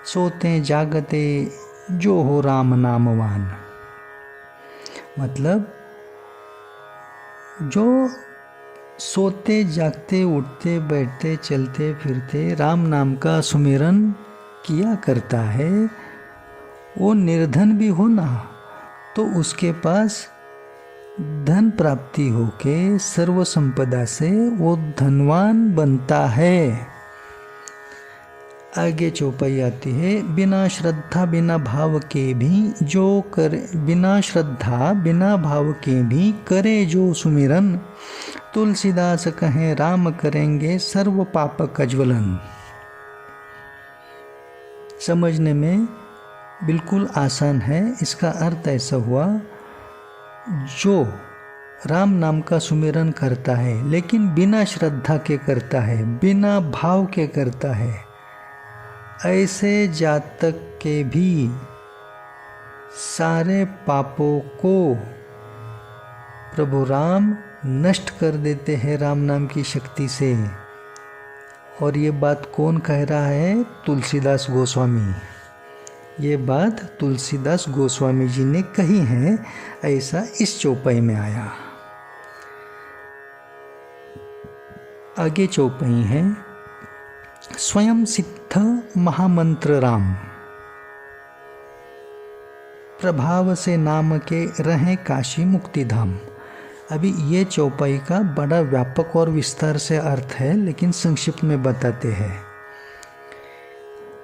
सोते जागते जो हो राम नामवान। मतलब जो सोते जागते उठते बैठते चलते फिरते राम नाम का सुमिरन किया करता है, वो निर्धन भी हो ना तो उसके पास धन प्राप्ति होके सर्व संपदा से वो धनवान बनता है। आगे चौपाई आती है, बिना श्रद्धा बिना भाव के भी जो करे, बिना श्रद्धा बिना भाव के भी करे जो सुमिरन, तुलसीदास कहें राम करेंगे सर्व पाप कज्वलन। समझने में बिल्कुल आसान है। इसका अर्थ ऐसा हुआ, जो राम नाम का सुमिरन करता है लेकिन बिना श्रद्धा के करता है, बिना भाव के करता है, ऐसे जातक के भी सारे पापों को प्रभु राम नष्ट कर देते हैं राम नाम की शक्ति से। और ये बात कौन कह रहा है? तुलसीदास गोस्वामी। ये बात तुलसीदास गोस्वामी जी ने कही है, ऐसा इस चौपाई में आया। आगे चौपाई है, स्वयं सिद्ध महामंत्र राम, प्रभाव से नाम के रहें काशी मुक्ति धाम। अभी ये चौपाई का बड़ा व्यापक और विस्तार से अर्थ है, लेकिन संक्षिप्त में बताते हैं।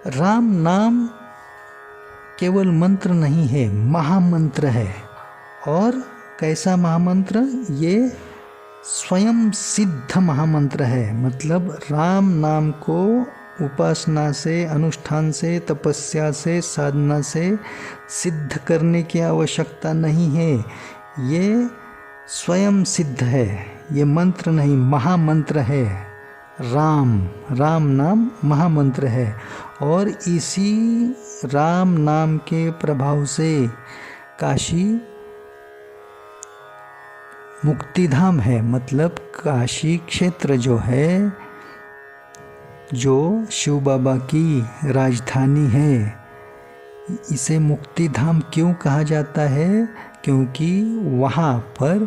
राम नाम केवल मंत्र नहीं है, महामंत्र है। और कैसा महामंत्र? ये स्वयं सिद्ध महामंत्र है। मतलब राम नाम को उपासना से, अनुष्ठान से, तपस्या से, साधना से सिद्ध करने की आवश्यकता नहीं है। ये स्वयं सिद्ध है, ये मंत्र नहीं, महामंत्र है। राम नाम महामंत्र है। और इसी राम नाम के प्रभाव से काशी मुक्तिधाम है। मतलब काशी क्षेत्र जो है, जो शिव बाबा की राजधानी है, इसे मुक्तिधाम क्यों कहा जाता है? क्योंकि वहाँ पर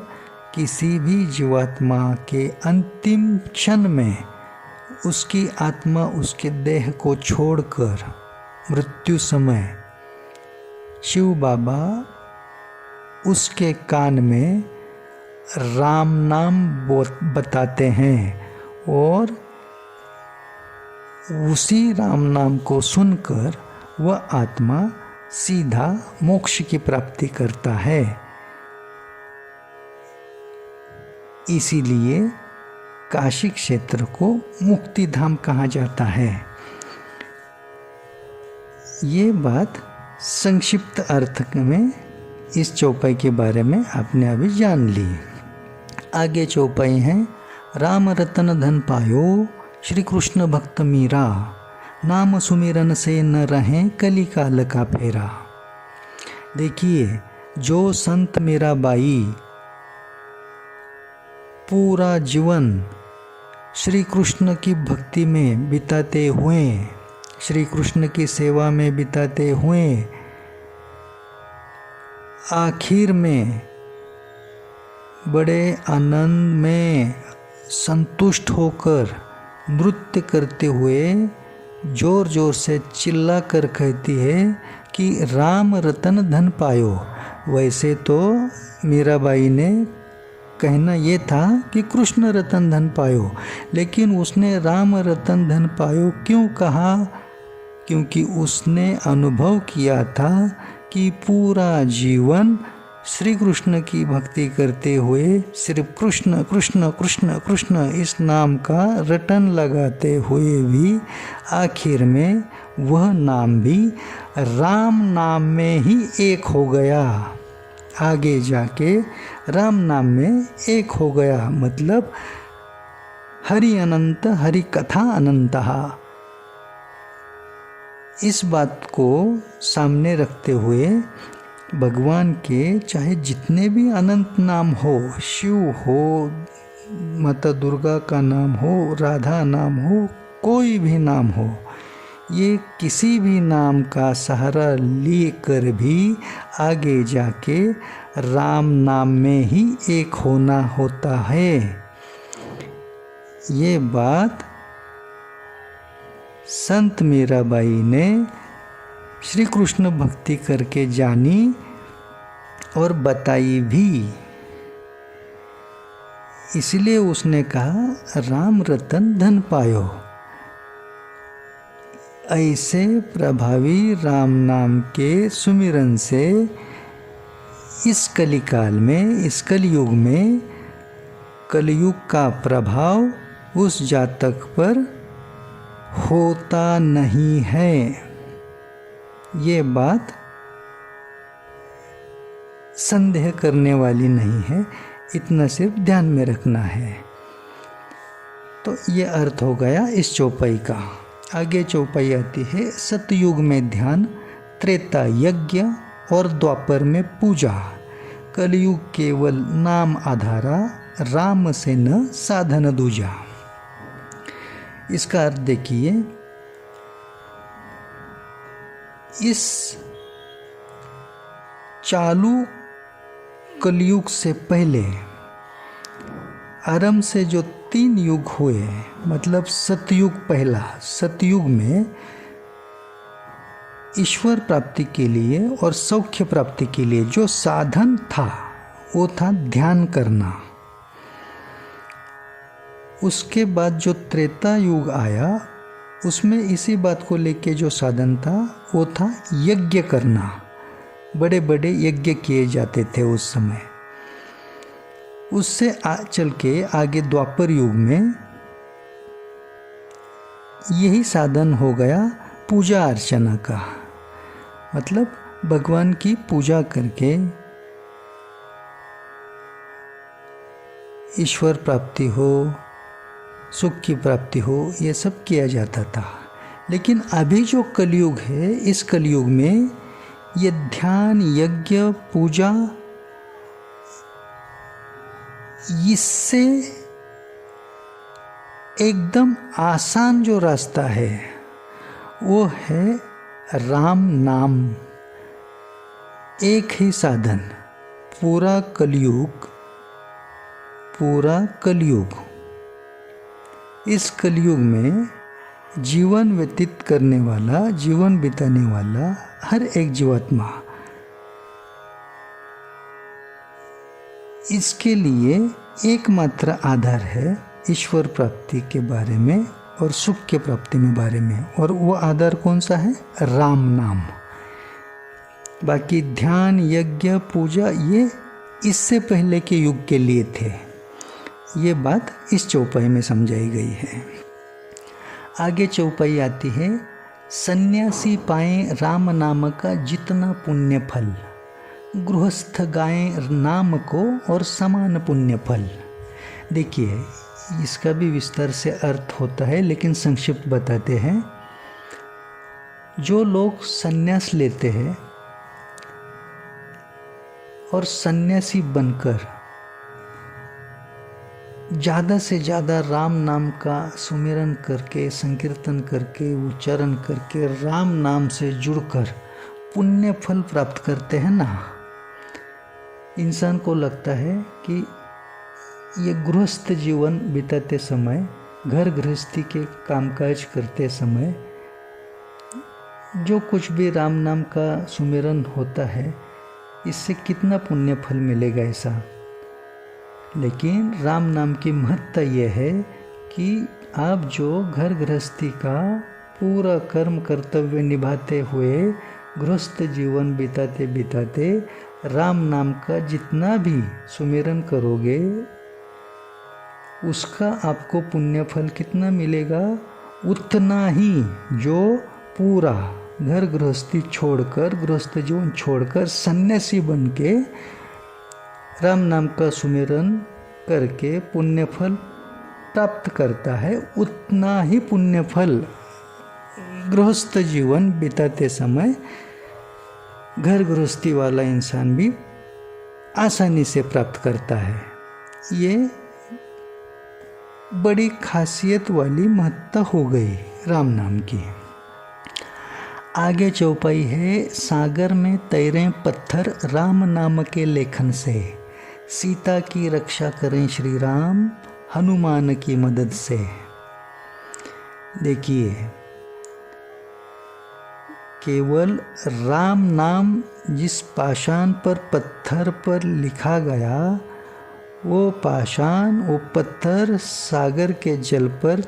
किसी भी जीवात्मा के अंतिम क्षण में उसकी आत्मा उसके देह को छोड़कर मृत्यु समय शिव बाबा उसके कान में राम नाम बताते हैं, और उसी राम नाम को सुनकर वह आत्मा सीधा मोक्ष की प्राप्ति करता है। इसीलिए काशी क्षेत्र को मुक्तिधाम कहा जाता है। ये बात संक्षिप्त अर्थ में इस चौपाई के बारे में आपने अभी जान ली। आगे चौपाई है, राम रतन धन पायो श्री कृष्ण भक्त मीरा, नाम सुमिरन से न रहें कली काल का फेरा। देखिए, जो संत मीराबाई पूरा जीवन श्री कृष्ण की भक्ति में बिताते हुए, श्री कृष्ण की सेवा में बिताते हुए आखिर में बड़े आनंद में संतुष्ट होकर नृत्य करते हुए जोर जोर से चिल्ला कर कहती है कि राम रतन धन पायो। वैसे तो मीराबाई ने कहना ये था कि कृष्ण रतन धन पायो, लेकिन उसने राम रतन धन पायो क्यों कहा? क्योंकि उसने अनुभव किया था कि पूरा जीवन श्री कृष्ण की भक्ति करते हुए सिर्फ कृष्ण कृष्ण कृष्ण कृष्ण इस नाम का रटन लगाते हुए भी आखिर में वह नाम भी राम नाम में ही एक हो गया। आगे जाके राम नाम में एक हो गया। मतलब हरि अनंत हरि कथा अनंतः। इस बात को सामने रखते हुए भगवान के चाहे जितने भी अनंत नाम हो, शिव हो, माता दुर्गा का नाम हो, राधा नाम हो, कोई भी नाम हो, ये किसी भी नाम का सहारा लेकर भी आगे जाके राम नाम में ही एक होना होता है। ये बात संत मीराबाई ने श्री कृष्ण भक्ति करके जानी और बताई भी। इसलिए उसने कहा राम रतन धन पायो। ऐसे प्रभावी राम नाम के सुमिरन से इस कलिकाल में, इस कलयुग में, कलयुग का प्रभाव उस जातक पर होता नहीं है। ये बात संदेह करने वाली नहीं है, इतना सिर्फ ध्यान में रखना है। तो ये अर्थ हो गया इस चौपाई का। आगे चौपाई आती है सतयुग में ध्यान, त्रेता यज्ञ और द्वापर में पूजा, कलयुग केवल नाम आधारा, राम से न साधन दूजा। इसका अर्थ देखिए, इस चालू कलयुग से पहले आरंभ से जो 3 युग हुए, मतलब सतयुग पहला, सतयुग में ईश्वर प्राप्ति के लिए और सौख्य प्राप्ति के लिए जो साधन था वो था ध्यान करना। उसके बाद जो त्रेता युग आया उसमें इसी बात को लेके जो साधन था वो था यज्ञ करना। बड़े बड़े यज्ञ किए जाते थे उस समय। उससे चल के आगे द्वापर युग में यही साधन हो गया पूजा अर्चना का, मतलब भगवान की पूजा करके ईश्वर प्राप्ति हो, सुख की प्राप्ति हो, ये सब किया जाता था। लेकिन अभी जो कलयुग है, इस कलयुग में ये ध्यान, यज्ञ, पूजा, इससे एकदम आसान जो रास्ता है वो है राम नाम। एक ही साधन, पूरा कलयुग, इस कलयुग में जीवन व्यतीत करने वाला, जीवन बिताने वाला हर एक जीवात्मा इसके लिए एकमात्र आधार है ईश्वर प्राप्ति के बारे में और सुख के प्राप्ति में बारे में। और वो आधार कौन सा है? राम नाम। बाकी ध्यान, यज्ञ, पूजा ये इससे पहले के युग के लिए थे। ये बात इस चौपाई में समझाई गई है। आगे चौपाई आती है सन्यासी पाए राम नाम का जितना पुण्य फल, गृहस्थ गाएं नाम को और समान पुण्य फल। देखिए, इसका भी विस्तार से अर्थ होता है, लेकिन संक्षिप्त बताते हैं। जो लोग सन्यास लेते हैं और सन्यासी बनकर ज़्यादा से ज़्यादा राम नाम का सुमिरन करके, संकीर्तन करके, उच्चारण करके, राम नाम से जुड़कर पुण्य फल प्राप्त करते हैं ना, इंसान को लगता है कि ये गृहस्थ जीवन बिताते समय, घर गृहस्थी के कामकाज करते समय जो कुछ भी राम नाम का सुमिरन होता है, इससे कितना पुण्य फल मिलेगा ऐसा। लेकिन राम नाम की महत्ता यह है कि आप जो घर गृहस्थी का पूरा कर्म कर्तव्य निभाते हुए गृहस्थ जीवन बिताते बिताते राम नाम का जितना भी सुमिरन करोगे, उसका आपको पुण्य फल कितना मिलेगा? उतना ही जो पूरा घर गृहस्थी छोड़कर, गृहस्थ जीवन छोड़कर सन्यासी बन के राम नाम का सुमिरन करके पुण्य फल प्राप्त करता है उतना ही पुण्य फल गृहस्थ जीवन बिताते समय घर गृहस्थी वाला इंसान भी आसानी से प्राप्त करता है। ये बड़ी खासियत वाली महत्ता हो गई राम नाम की। आगे चौपाई है, सागर में तैरे पत्थर राम नाम के लेखन से, सीता की रक्षा करें श्री राम हनुमान की मदद से। देखिए, केवल राम नाम जिस पाषाण पर पत्थर पर लिखा गया, वो पाषाण वो पत्थर सागर के जल पर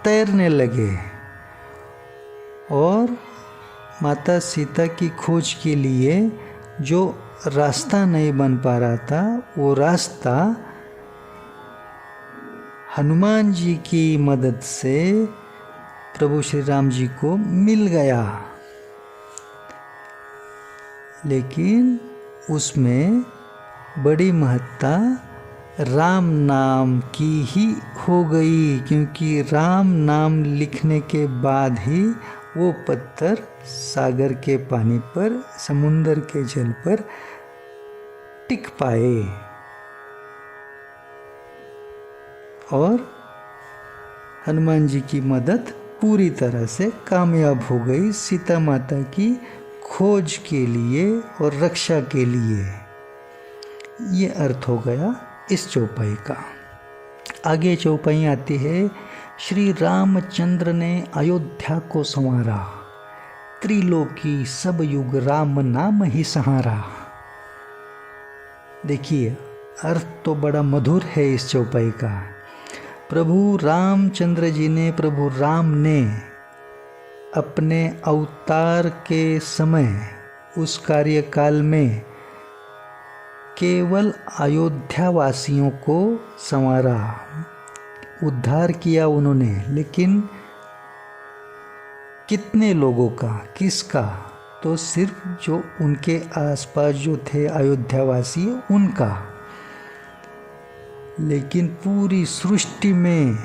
तैरने लगे और माता सीता की खोज के लिए जो रास्ता नहीं बन पा रहा था, वो रास्ता हनुमान जी की मदद से प्रभु श्री राम जी को मिल गया। लेकिन उसमें बड़ी महत्ता राम नाम की ही हो गई, क्योंकि राम नाम लिखने के बाद ही वो पत्थर सागर के पानी पर, समुंदर के जल पर टिक पाए और हनुमान जी की मदद पूरी तरह से कामयाब हो गई सीता माता की खोज के लिए और रक्षा के लिए। ये अर्थ हो गया इस चौपाई का। आगे चौपाई आती है, श्री रामचंद्र ने अयोध्या को संवारा, त्रिलोकी सब युग राम नाम ही सहारा। देखिए, अर्थ तो बड़ा मधुर है इस चौपाई का। प्रभु रामचंद्र जी ने, प्रभु राम ने अपने अवतार के समय, उस कार्यकाल में केवल अयोध्या वासियों को संवारा, उद्धार किया उन्होंने। लेकिन कितने लोगों का, किसका? तो सिर्फ जो उनके आसपास जो थे अयोध्यावासी, उनका। लेकिन पूरी सृष्टि में,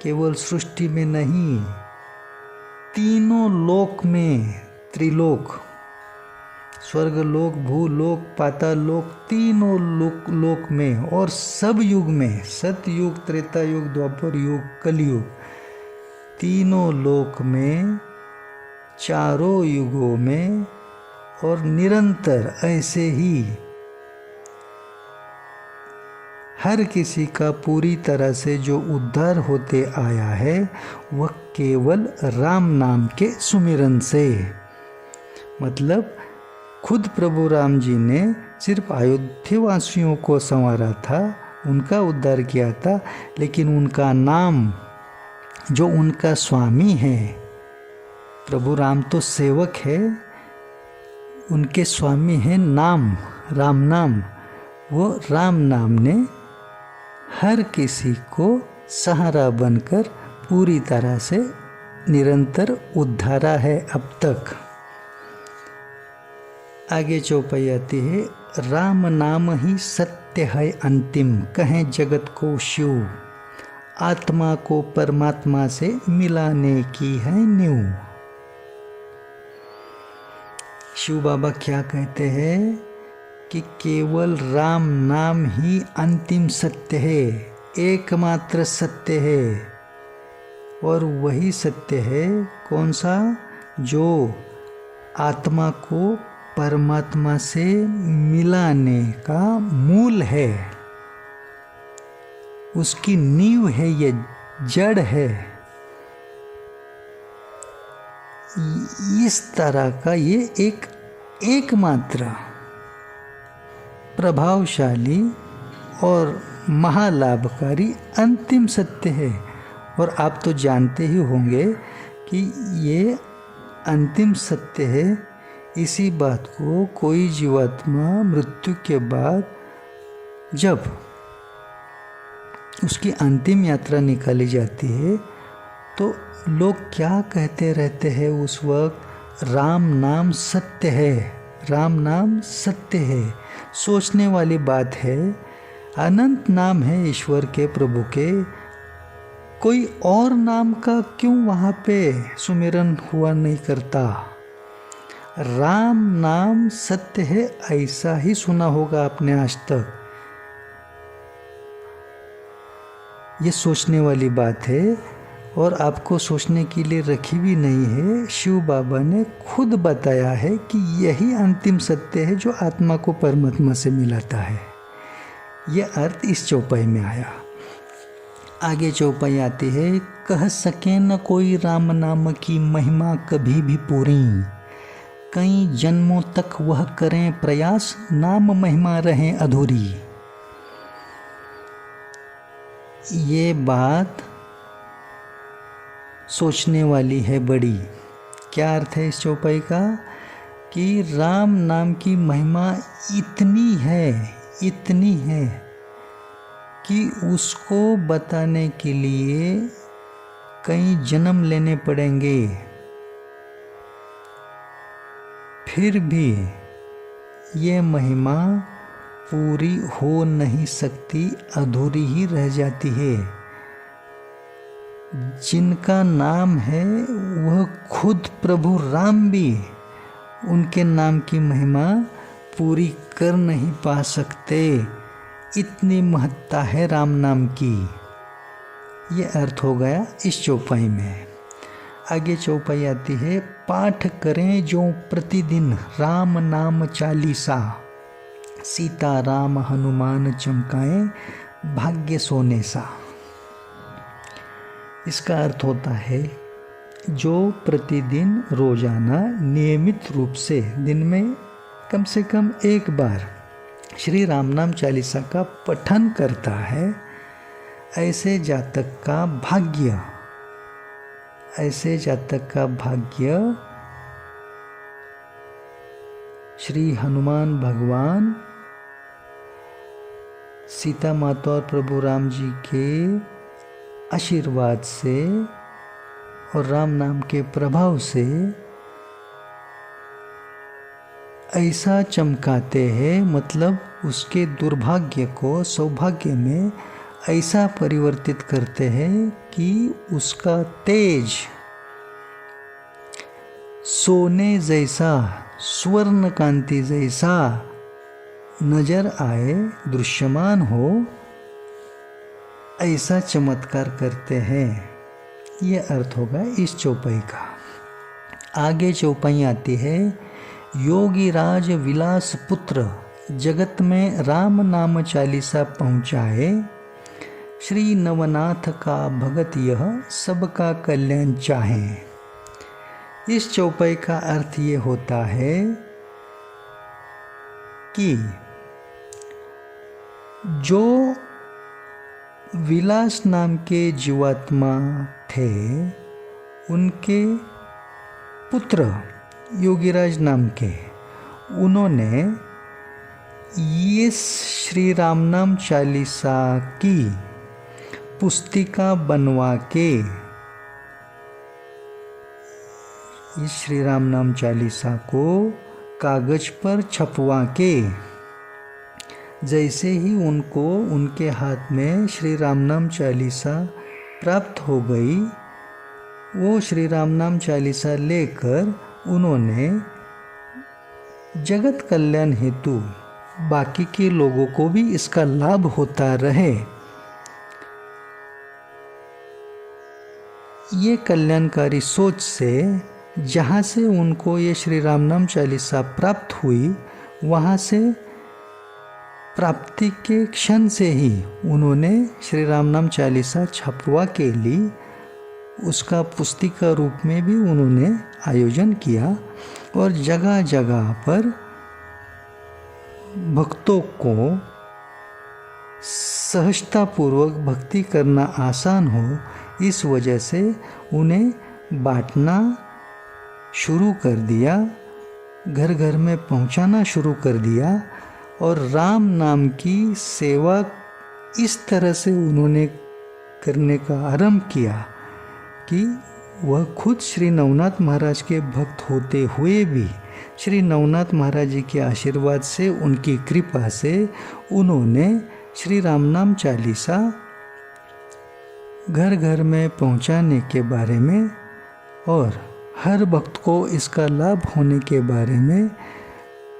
केवल सृष्टि में नहीं, तीनों लोक में, त्रिलोक, स्वर्गलोक, भूलोक, पाताल लोक, तीनों लोक में और सब युग में, सतयुग, त्रेता युग, द्वापर युग, कलयुग, तीनों लोक में, चारों युगों में और निरंतर ऐसे ही हर किसी का पूरी तरह से जो उद्धार होते आया है, वह केवल राम नाम के सुमिरन से। मतलब खुद प्रभु राम जी ने सिर्फ अयोध्यावासियों को संवारा था, उनका उद्धार किया था, लेकिन उनका नाम, जो उनका स्वामी है, प्रभु राम तो सेवक है, उनके स्वामी है नाम, राम नाम। वो राम नाम ने हर किसी को सहारा बनकर पूरी तरह से निरंतर उद्धारा है अब तक। आगे चौपाई आती है, राम नाम ही सत्य है अंतिम, कहें जगत को शिव, आत्मा को परमात्मा से मिलाने की है नींव। शिव बाबा क्या कहते हैं कि केवल राम नाम ही अंतिम सत्य है, एकमात्र सत्य है। और वही सत्य है कौन सा? जो आत्मा को परमात्मा से मिलाने का मूल है, उसकी नींव है, ये जड़ है। इस तरह का ये एकमात्र प्रभावशाली और महालाभकारी अंतिम सत्य है। और आप तो जानते ही होंगे कि ये अंतिम सत्य है। इसी बात को कोई जीवात्मा मृत्यु के बाद जब उसकी अंतिम यात्रा निकाली जाती है, तो लोग क्या कहते रहते हैं उस वक्त? राम नाम सत्य है, राम नाम सत्य है। सोचने वाली बात है। अनंत नाम है ईश्वर के, प्रभु के, कोई और नाम का क्यों वहाँ पे सुमिरन हुआ नहीं करता? राम नाम सत्य है, ऐसा ही सुना होगा आपने आज तक। ये सोचने वाली बात है और आपको सोचने के लिए रखी भी नहीं है। शिव बाबा ने खुद बताया है कि यही अंतिम सत्य है जो आत्मा को परमात्मा से मिलाता है। यह अर्थ इस चौपाई में आया। आगे चौपाई आती है, कह सके न कोई राम नाम की महिमा कभी भी पूरी, कई जन्मों तक वह करें प्रयास, नाम महिमा रहे अधूरी। ये बात सोचने वाली है बड़ी। क्या अर्थ है इस चौपाई का? कि राम नाम की महिमा इतनी है कि उसको बताने के लिए कई जन्म लेने पड़ेंगे, फिर भी ये महिमा पूरी हो नहीं सकती, अधूरी ही रह जाती है। जिनका नाम है वह खुद प्रभु राम भी उनके नाम की महिमा पूरी कर नहीं पा सकते। इतनी महत्ता है राम नाम की। ये अर्थ हो गया इस चौपाई में। आगे चौपाई आती है, पाठ करें जो प्रतिदिन राम नाम चालीसा, सीता राम हनुमान चमकाएं भाग्य सोने सा। इसका अर्थ होता है जो प्रतिदिन रोजाना नियमित रूप से दिन में कम से कम एक बार श्री राम नाम चालीसा का पठन करता है, ऐसे जातक का भाग्य श्री हनुमान भगवान, सीता माता और प्रभु राम जी के आशीर्वाद से और राम नाम के प्रभाव से ऐसा चमकाते हैं, मतलब उसके दुर्भाग्य को सौभाग्य में ऐसा परिवर्तित करते हैं कि उसका तेज सोने जैसा, स्वर्ण कांति जैसा नजर आए, दृश्यमान हो, ऐसा चमत्कार करते हैं। यह अर्थ होगा इस चौपाई का। आगे चौपाई आती है, योगी राज विलास पुत्र जगत में राम नाम चालीसा पहुँचाए, श्री नवनाथ का भगत यह सबका कल्याण चाहे। इस चौपाई का अर्थ ये होता है कि जो विलास नाम के जीवात्मा थे, उनके पुत्र योगीराज नाम के, उन्होंने ये श्री राम नाम चालीसा की पुस्तिका बनवा के, इस श्री राम नाम चालीसा को कागज पर छपवा के, जैसे ही उनको उनके हाथ में श्री राम नाम चालीसा प्राप्त हो गई, वो श्री राम नाम चालीसा लेकर उन्होंने जगत कल्याण हेतु बाकी के लोगों को भी इसका लाभ होता रहे, ये कल्याणकारी सोच से जहाँ से उनको ये श्री राम नाम चालीसा प्राप्त हुई, वहाँ से प्राप्ति के क्षण से ही उन्होंने श्री राम नाम चालीसा छपवा के लिए उसका पुस्तिका रूप में भी उन्होंने आयोजन किया और जगह जगह पर भक्तों को सहजतापूर्वक भक्ति करना आसान हो, इस वजह से उन्हें बांटना शुरू कर दिया, घर घर में पहुंचाना शुरू कर दिया और राम नाम की सेवा इस तरह से उन्होंने करने का आरंभ किया कि वह खुद श्री नवनाथ महाराज के भक्त होते हुए भी श्री नवनाथ महाराज जी के आशीर्वाद से, उनकी कृपा से उन्होंने श्री राम नाम चालीसा घर घर में पहुंचाने के बारे में और हर भक्त को इसका लाभ होने के बारे में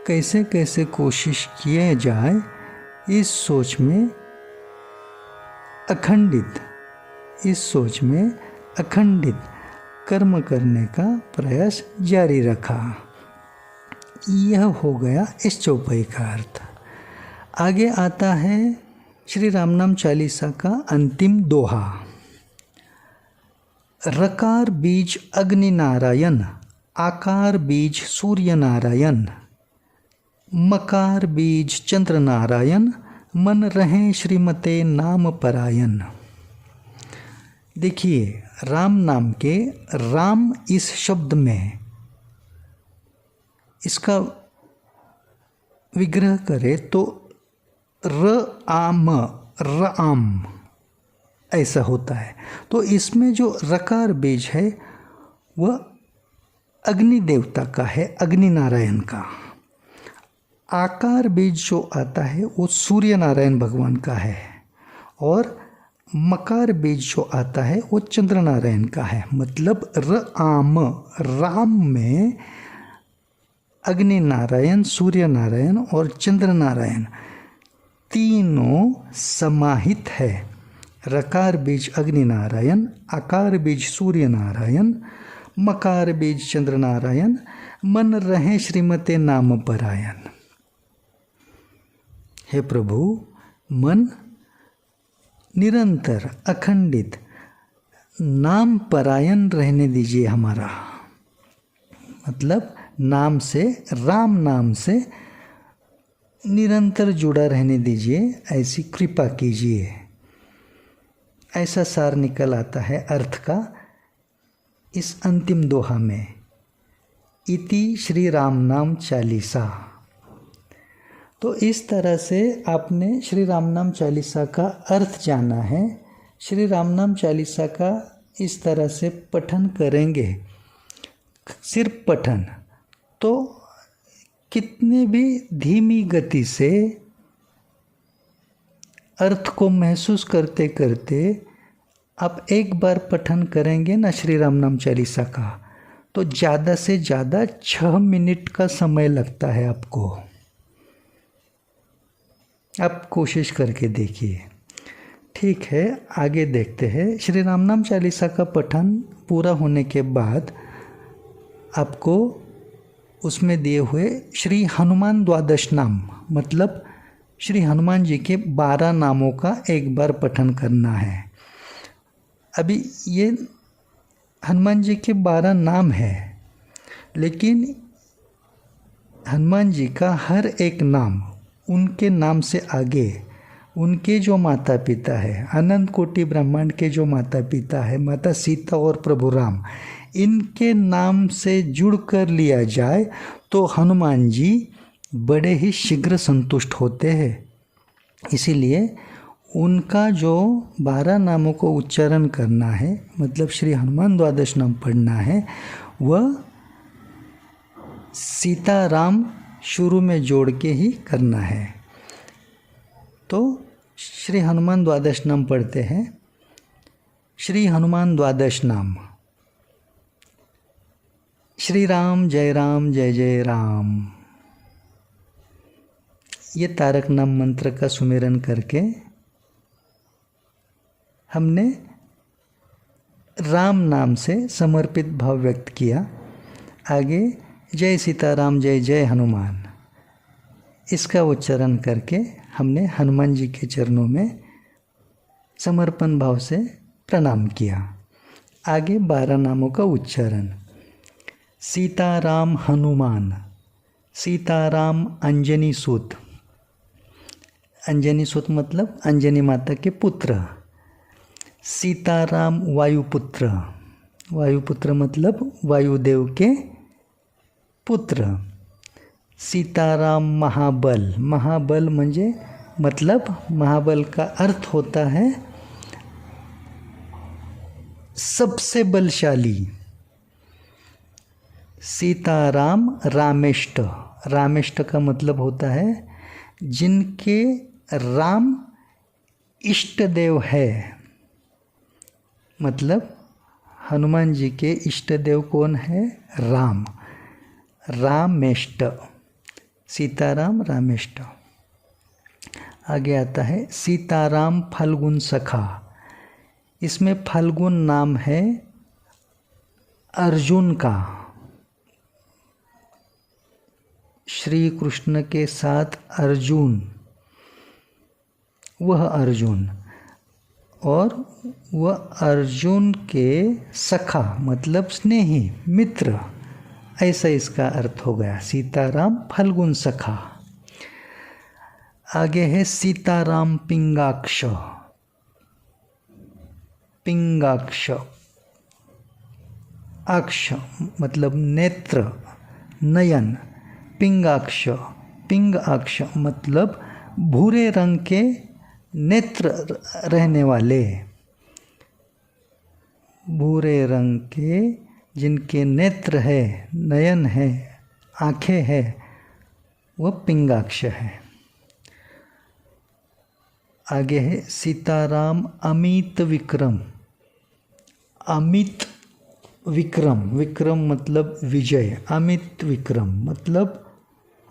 कैसे कैसे कोशिश किए जाए, इस सोच में अखंडित कर्म करने का प्रयास जारी रखा। यह हो गया इस चौपाई का अर्थ। आगे आता है श्री रामनाम चालीसा का अंतिम दोहा। रकार बीज अग्नि नारायण, आकार बीज सूर्य नारायण, मकार बीज चंद्र नारायण, मन रहे श्रीमते नाम परायण। देखिए, राम नाम के राम इस शब्द में इसका विग्रह करें तो राम ऐसा होता है। तो इसमें जो रकार बीज है वह अग्नि देवता का है, अग्नि नारायण का। आकार बीज जो आता है वो सूर्य नारायण भगवान का है, और मकार बीज जो आता है वो चंद्र नारायण का है। मतलब राम में अग्नि नारायण, सूर्य नारायण और चंद्र नारायण तीनों समाहित है। रकार बीज अग्नि नारायण, आकार बीज सूर्य नारायण, मकार बीज चंद्र नारायण, मन रहे श्रीमते नाम परायण। हे प्रभु, मन निरंतर अखंडित नाम परायण रहने दीजिए हमारा। मतलब नाम से, राम नाम से निरंतर जुड़ा रहने दीजिए, ऐसी कृपा कीजिए। ऐसा सार निकल आता है अर्थ का इस अंतिम दोहा में। इति श्री राम नाम चालीसा। तो इस तरह से आपने श्री राम नाम चालीसा का अर्थ जाना है। श्री राम नाम चालीसा का इस तरह से पठन करेंगे, सिर्फ पठन, तो कितने भी धीमी गति से अर्थ को महसूस करते करते आप एक बार पठन करेंगे ना श्री राम नाम चालीसा का, तो ज़्यादा से ज़्यादा 6 मिनट का समय लगता है आपको। आप कोशिश करके देखिए। ठीक है, आगे देखते हैं। श्री राम नाम चालीसा का पठन पूरा होने के बाद आपको उसमें दिए हुए श्री हनुमान द्वादश नाम, मतलब श्री हनुमान जी के 12 नामों का एक बार पठन करना है। अभी ये हनुमान जी के 12 नाम है, लेकिन हनुमान जी का हर एक नाम, उनके नाम से आगे उनके जो माता पिता है, अनंत कोटि ब्रह्मांड के जो माता पिता है, माता सीता और प्रभु राम, इनके नाम से जुड़ कर लिया जाए तो हनुमान जी बड़े ही शीघ्र संतुष्ट होते हैं। इसीलिए उनका जो 12 नामों को उच्चारण करना है, मतलब श्री हनुमान द्वादश नाम पढ़ना है, वह सीता राम शुरू में जोड़ के ही करना है। तो श्री हनुमान द्वादश नाम पढ़ते हैं। श्री हनुमान द्वादश नाम। श्री राम जय जय राम। ये तारक नाम मंत्र का सुमिरन करके हमने राम नाम से समर्पित भाव व्यक्त किया। आगे जय सीताराम जय जय हनुमान, इसका उच्चारण करके हमने हनुमान जी के चरणों में समर्पण भाव से प्रणाम किया। आगे 12 नामों का उच्चारण। सीताराम हनुमान, सीताराम अंजनी सूत, अंजनी सूत मतलब अंजनी माता के पुत्र। सीताराम वायुपुत्र, वायुपुत्र मतलब वायुदेव के पुत्र। सीताराम महाबल, महाबल म्हणजे मतलब महाबल का अर्थ होता है सबसे बलशाली। सीताराम रामेष्ट, रामेष्ट का मतलब होता है जिनके राम इष्ट देव है, मतलब हनुमान जी के इष्ट देव कौन है? राम, रामेष्ट, सीताराम रामेष्ट। आगे आता है सीताराम फाल्गुन सखा। इसमें फाल्गुन नाम है अर्जुन का, श्री कृष्ण के साथ अर्जुन, वह अर्जुन, और वह अर्जुन के सखा मतलब स्नेही मित्र, ऐसा इसका अर्थ हो गया, सीताराम फाल्गुन सखा। आगे है सीताराम पिंगाक्ष। पिंगाक्ष, अक्ष मतलब नेत्र, नयन, पिंगाक्ष, पिंग अक्ष मतलब भूरे रंग के नेत्र रहने वाले, भूरे रंग के जिनके नेत्र है, नयन है, आँखें है, वह पिंगाक्ष है। आगे है सीताराम अमित विक्रम। अमित विक्रम, विक्रम मतलब विजय, अमित विक्रम मतलब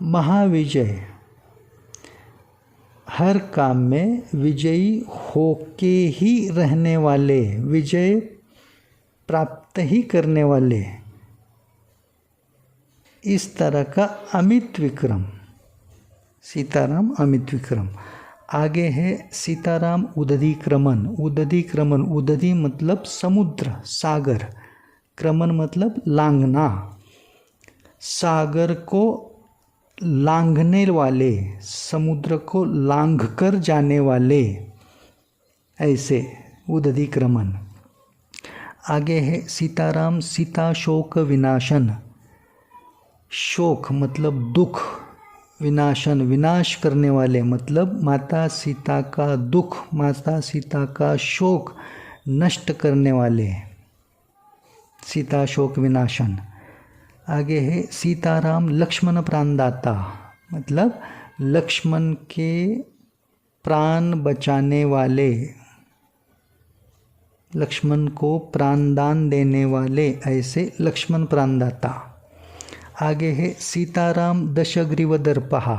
महाविजय, हर काम में विजयी होके ही रहने वाले, विजय प्राप्त ही करने वाले, इस तरह का अमित विक्रम, सीताराम अमित विक्रम। आगे है सीताराम उदधी क्रमन। उदधी क्रमन, उदधी मतलब समुद्र, सागर, क्रमन मतलब लांघना, सागर को लांघने वाले, समुद्र को लांघ कर जाने वाले, ऐसे उदधी क्रमन। आगे है सीताराम सीता शोक विनाशन। शोक मतलब दुख, विनाशन विनाश करने वाले मतलब माता सीता का दुख, माता सीता का शोक नष्ट करने वाले, सीता शोक विनाशन। आगे है सीताराम लक्ष्मण प्राणदाता, मतलब लक्ष्मण के प्राण बचाने वाले, लक्ष्मण को प्राणदान देने वाले, ऐसे लक्ष्मण प्राणदाता। आगे है सीताराम दशग्रीव दर्पहा।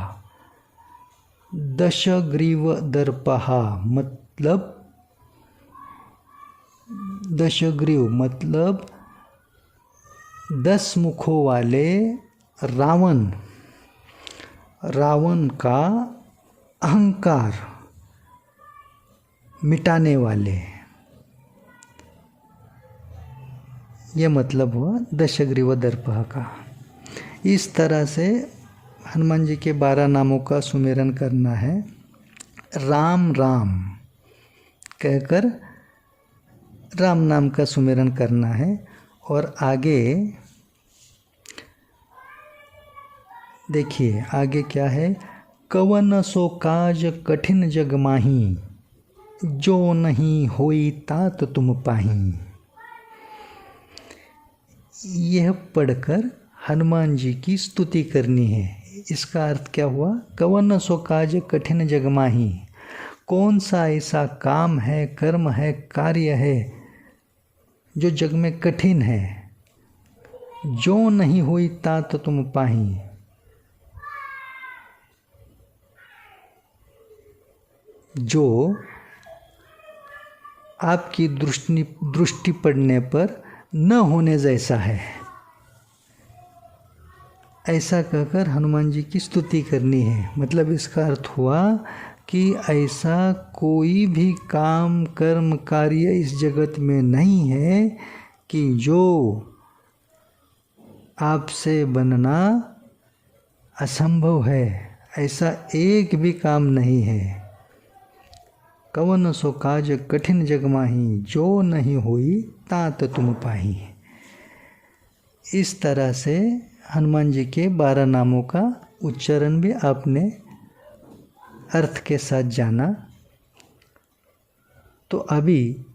दशग्रीव दर्पहा मतलब दशग्रीव मतलब 10 मुखों वाले रावण, रावण का अहंकार मिटाने वाले, ये मतलब हुआ दशग्रीव दर्पहा का। इस तरह से हनुमान जी के 12 नामों का सुमिरन करना है। राम राम कहकर राम नाम का सुमिरन करना है। और आगे देखिए, आगे क्या है? कवन सो काज कठिन जग माही, जो नहीं होई तात तुम पाही। यह पढ़कर हनुमान जी की स्तुति करनी है। इसका अर्थ क्या हुआ? कवन सो काज कठिन जग माही, कौन सा ऐसा काम है, कर्म है, कार्य है जो जग में कठिन है, जो नहीं हुई तात तुम पाही। जो आपकी दृष्टि पड़ने पर न होने जैसा है, ऐसा कहकर हनुमान जी की स्तुति करनी है। मतलब इसका अर्थ हुआ कि ऐसा कोई भी काम कर्म कार्य इस जगत में नहीं है कि जो आपसे बनना असंभव है, ऐसा एक भी काम नहीं है। कवन सो काज कठिन जग माही, जो नहीं हुई तात तुम पाही। इस तरह से हनुमान जी के 12 नामों का उच्चारण भी आपने अर्थ के साथ जाना। तो अभी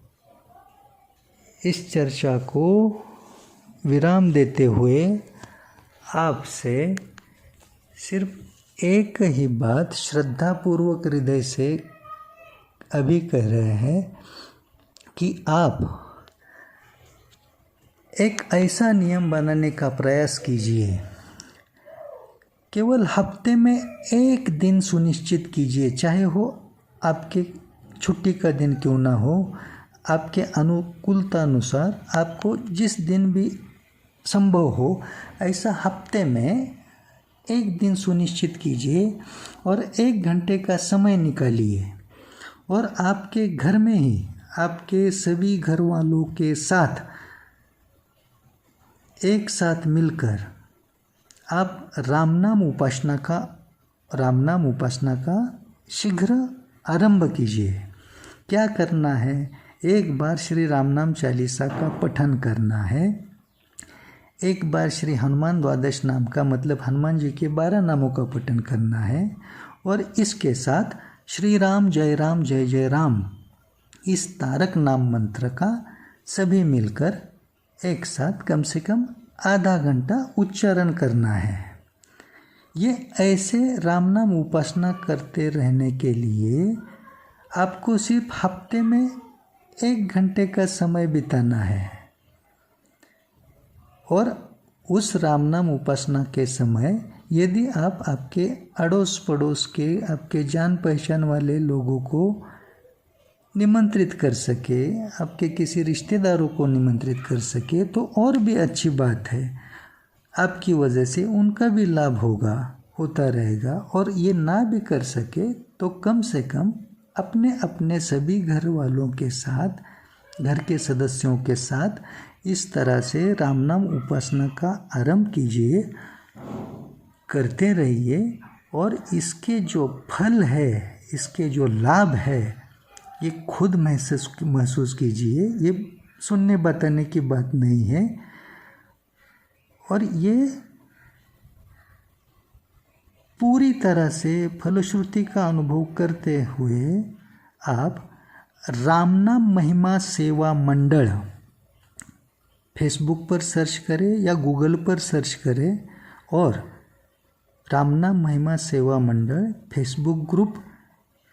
इस चर्चा को विराम देते हुए आपसे सिर्फ एक ही बात श्रद्धापूर्वक हृदय से अभी कह रहे हैं कि आप एक ऐसा नियम बनाने का प्रयास कीजिए, केवल हफ्ते में एक दिन सुनिश्चित कीजिए, चाहे हो आपके छुट्टी का दिन क्यों ना हो, आपके अनुकूलता अनुसार आपको जिस दिन भी संभव हो, ऐसा हफ्ते में एक दिन सुनिश्चित कीजिए और 1 घंटे का समय निकालिए और आपके घर में ही आपके सभी घर वालों के साथ एक साथ मिलकर आप राम नाम उपासना का शीघ्र आरंभ कीजिए। क्या करना है? एक बार श्री राम नाम चालीसा का पठन करना है, एक बार श्री हनुमान द्वादश नाम का मतलब हनुमान जी के 12 नामों का पठन करना है और इसके साथ श्री राम जय जय राम इस तारक नाम मंत्र का सभी मिलकर एक साथ कम से कम आधा घंटा उच्चारण करना है। ये ऐसे राम नाम उपासना करते रहने के लिए आपको सिर्फ हफ्ते में 1 घंटे का समय बिताना है और उस राम नाम उपासना के समय यदि आप आपके अड़ोस पड़ोस के आपके जान पहचान वाले लोगों को निमंत्रित कर सके, आपके किसी रिश्तेदारों को निमंत्रित कर सके तो और भी अच्छी बात है। आपकी वजह से उनका भी लाभ होता रहेगा और ये ना भी कर सके तो कम से कम अपने अपने सभी घर वालों के साथ, घर के सदस्यों के साथ इस तरह से राम नाम उपासना का आरंभ कीजिए, करते रहिए और इसके जो फल है, इसके जो लाभ है, ये खुद महसूस कीजिए। ये सुनने बताने की बात नहीं है और ये पूरी तरह से फलश्रुति का अनुभव करते हुए आप राम नाम महिमा सेवा मंडल फेसबुक पर सर्च करें या गूगल पर सर्च करें और राम नाम महिमा सेवा मंडल फेसबुक ग्रुप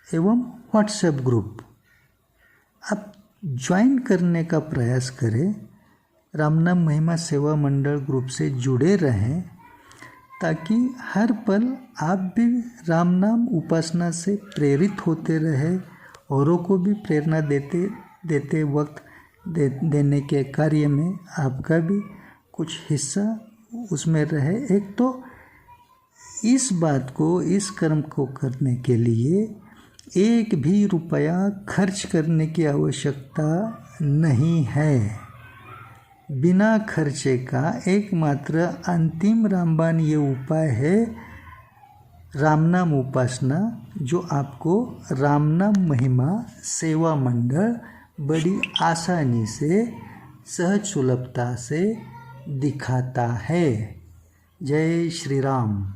एवं व्हाट्सएप ग्रुप आप ज्वाइन करने का प्रयास करें। राम नाम महिमा सेवा मंडल ग्रुप से जुड़े रहें ताकि हर पल आप भी राम नाम उपासना से प्रेरित होते रहे, औरों को भी प्रेरणा देते वक्त देने के कार्य में आपका भी कुछ हिस्सा उसमें रहे। एक तो इस बात को, इस कर्म को करने के लिए एक भी रुपया खर्च करने की आवश्यकता नहीं है। बिना खर्चे का एकमात्र अंतिम रामबाण ये उपाय है राम नाम उपासना, जो आपको राम नाम महिमा सेवा मंडल बड़ी आसानी से, सहज सुलभता से दिखाता है। जय श्री राम।